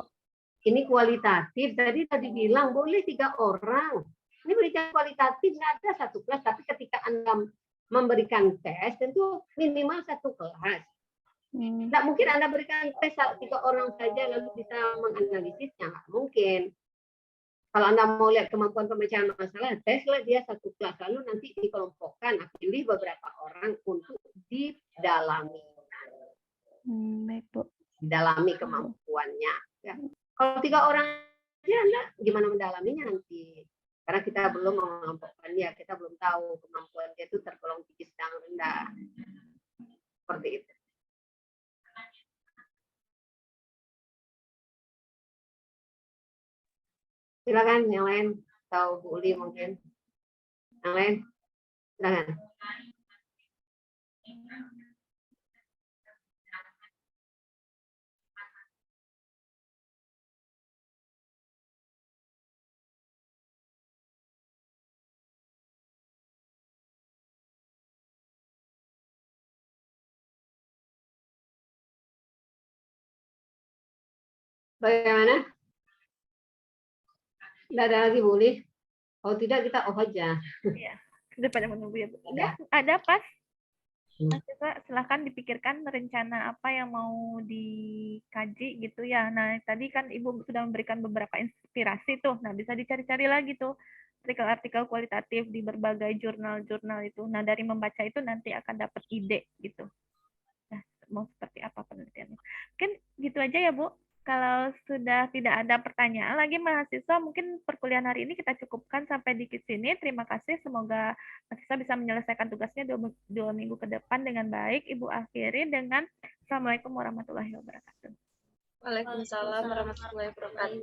Ini kualitatif. Tadi bilang boleh 3 orang. Ini berikan kualitatif, nggak ada satu kelas. Tapi ketika Anda memberikan tes, tentu minimal 1 kelas. Nggak mungkin Anda berikan tes 3 orang saja lalu bisa menganalisisnya. Nggak mungkin. Kalau Anda mau lihat kemampuan pemecahan masalah, teslah dia 1 kelas. Lalu nanti dikelompokkan, pilih beberapa orang untuk didalami. Baik, Bu. Didalami kemampuannya. Ya. Kalau 3 orang saja, Anda gimana mendalaminya nanti? Karena kita belum mengelompokkan dia, kita belum tahu kemampuan dia itu tergolong tinggi, sedang, rendah. Seperti itu. Silakan yang lain, atau Bu Uli mungkin. Yang lain, silakan. Bagaimana? Tidak ada lagi, Bu Uli? Kalau tidak, kita off aja. Iya, sudah pada menunggu ya, Bu. Ada pas. Nah, coba silakan dipikirkan rencana apa yang mau dikaji gitu ya. Nah, tadi kan Ibu sudah memberikan beberapa inspirasi tuh. Nah, bisa dicari-cari lagi tuh artikel-artikel kualitatif di berbagai jurnal-jurnal itu. Nah, dari membaca itu nanti akan dapat ide gitu. Nah, mau seperti apa penelitiannya. Mungkin gitu aja ya, Bu. Kalau sudah tidak ada pertanyaan lagi mahasiswa, mungkin perkuliahan hari ini kita cukupkan sampai di sini. Terima kasih. Semoga mahasiswa bisa menyelesaikan tugasnya 2 minggu ke depan dengan baik. Ibu akhiri dengan Assalamualaikum warahmatullahi wabarakatuh. Waalaikumsalam warahmatullahi wabarakatuh.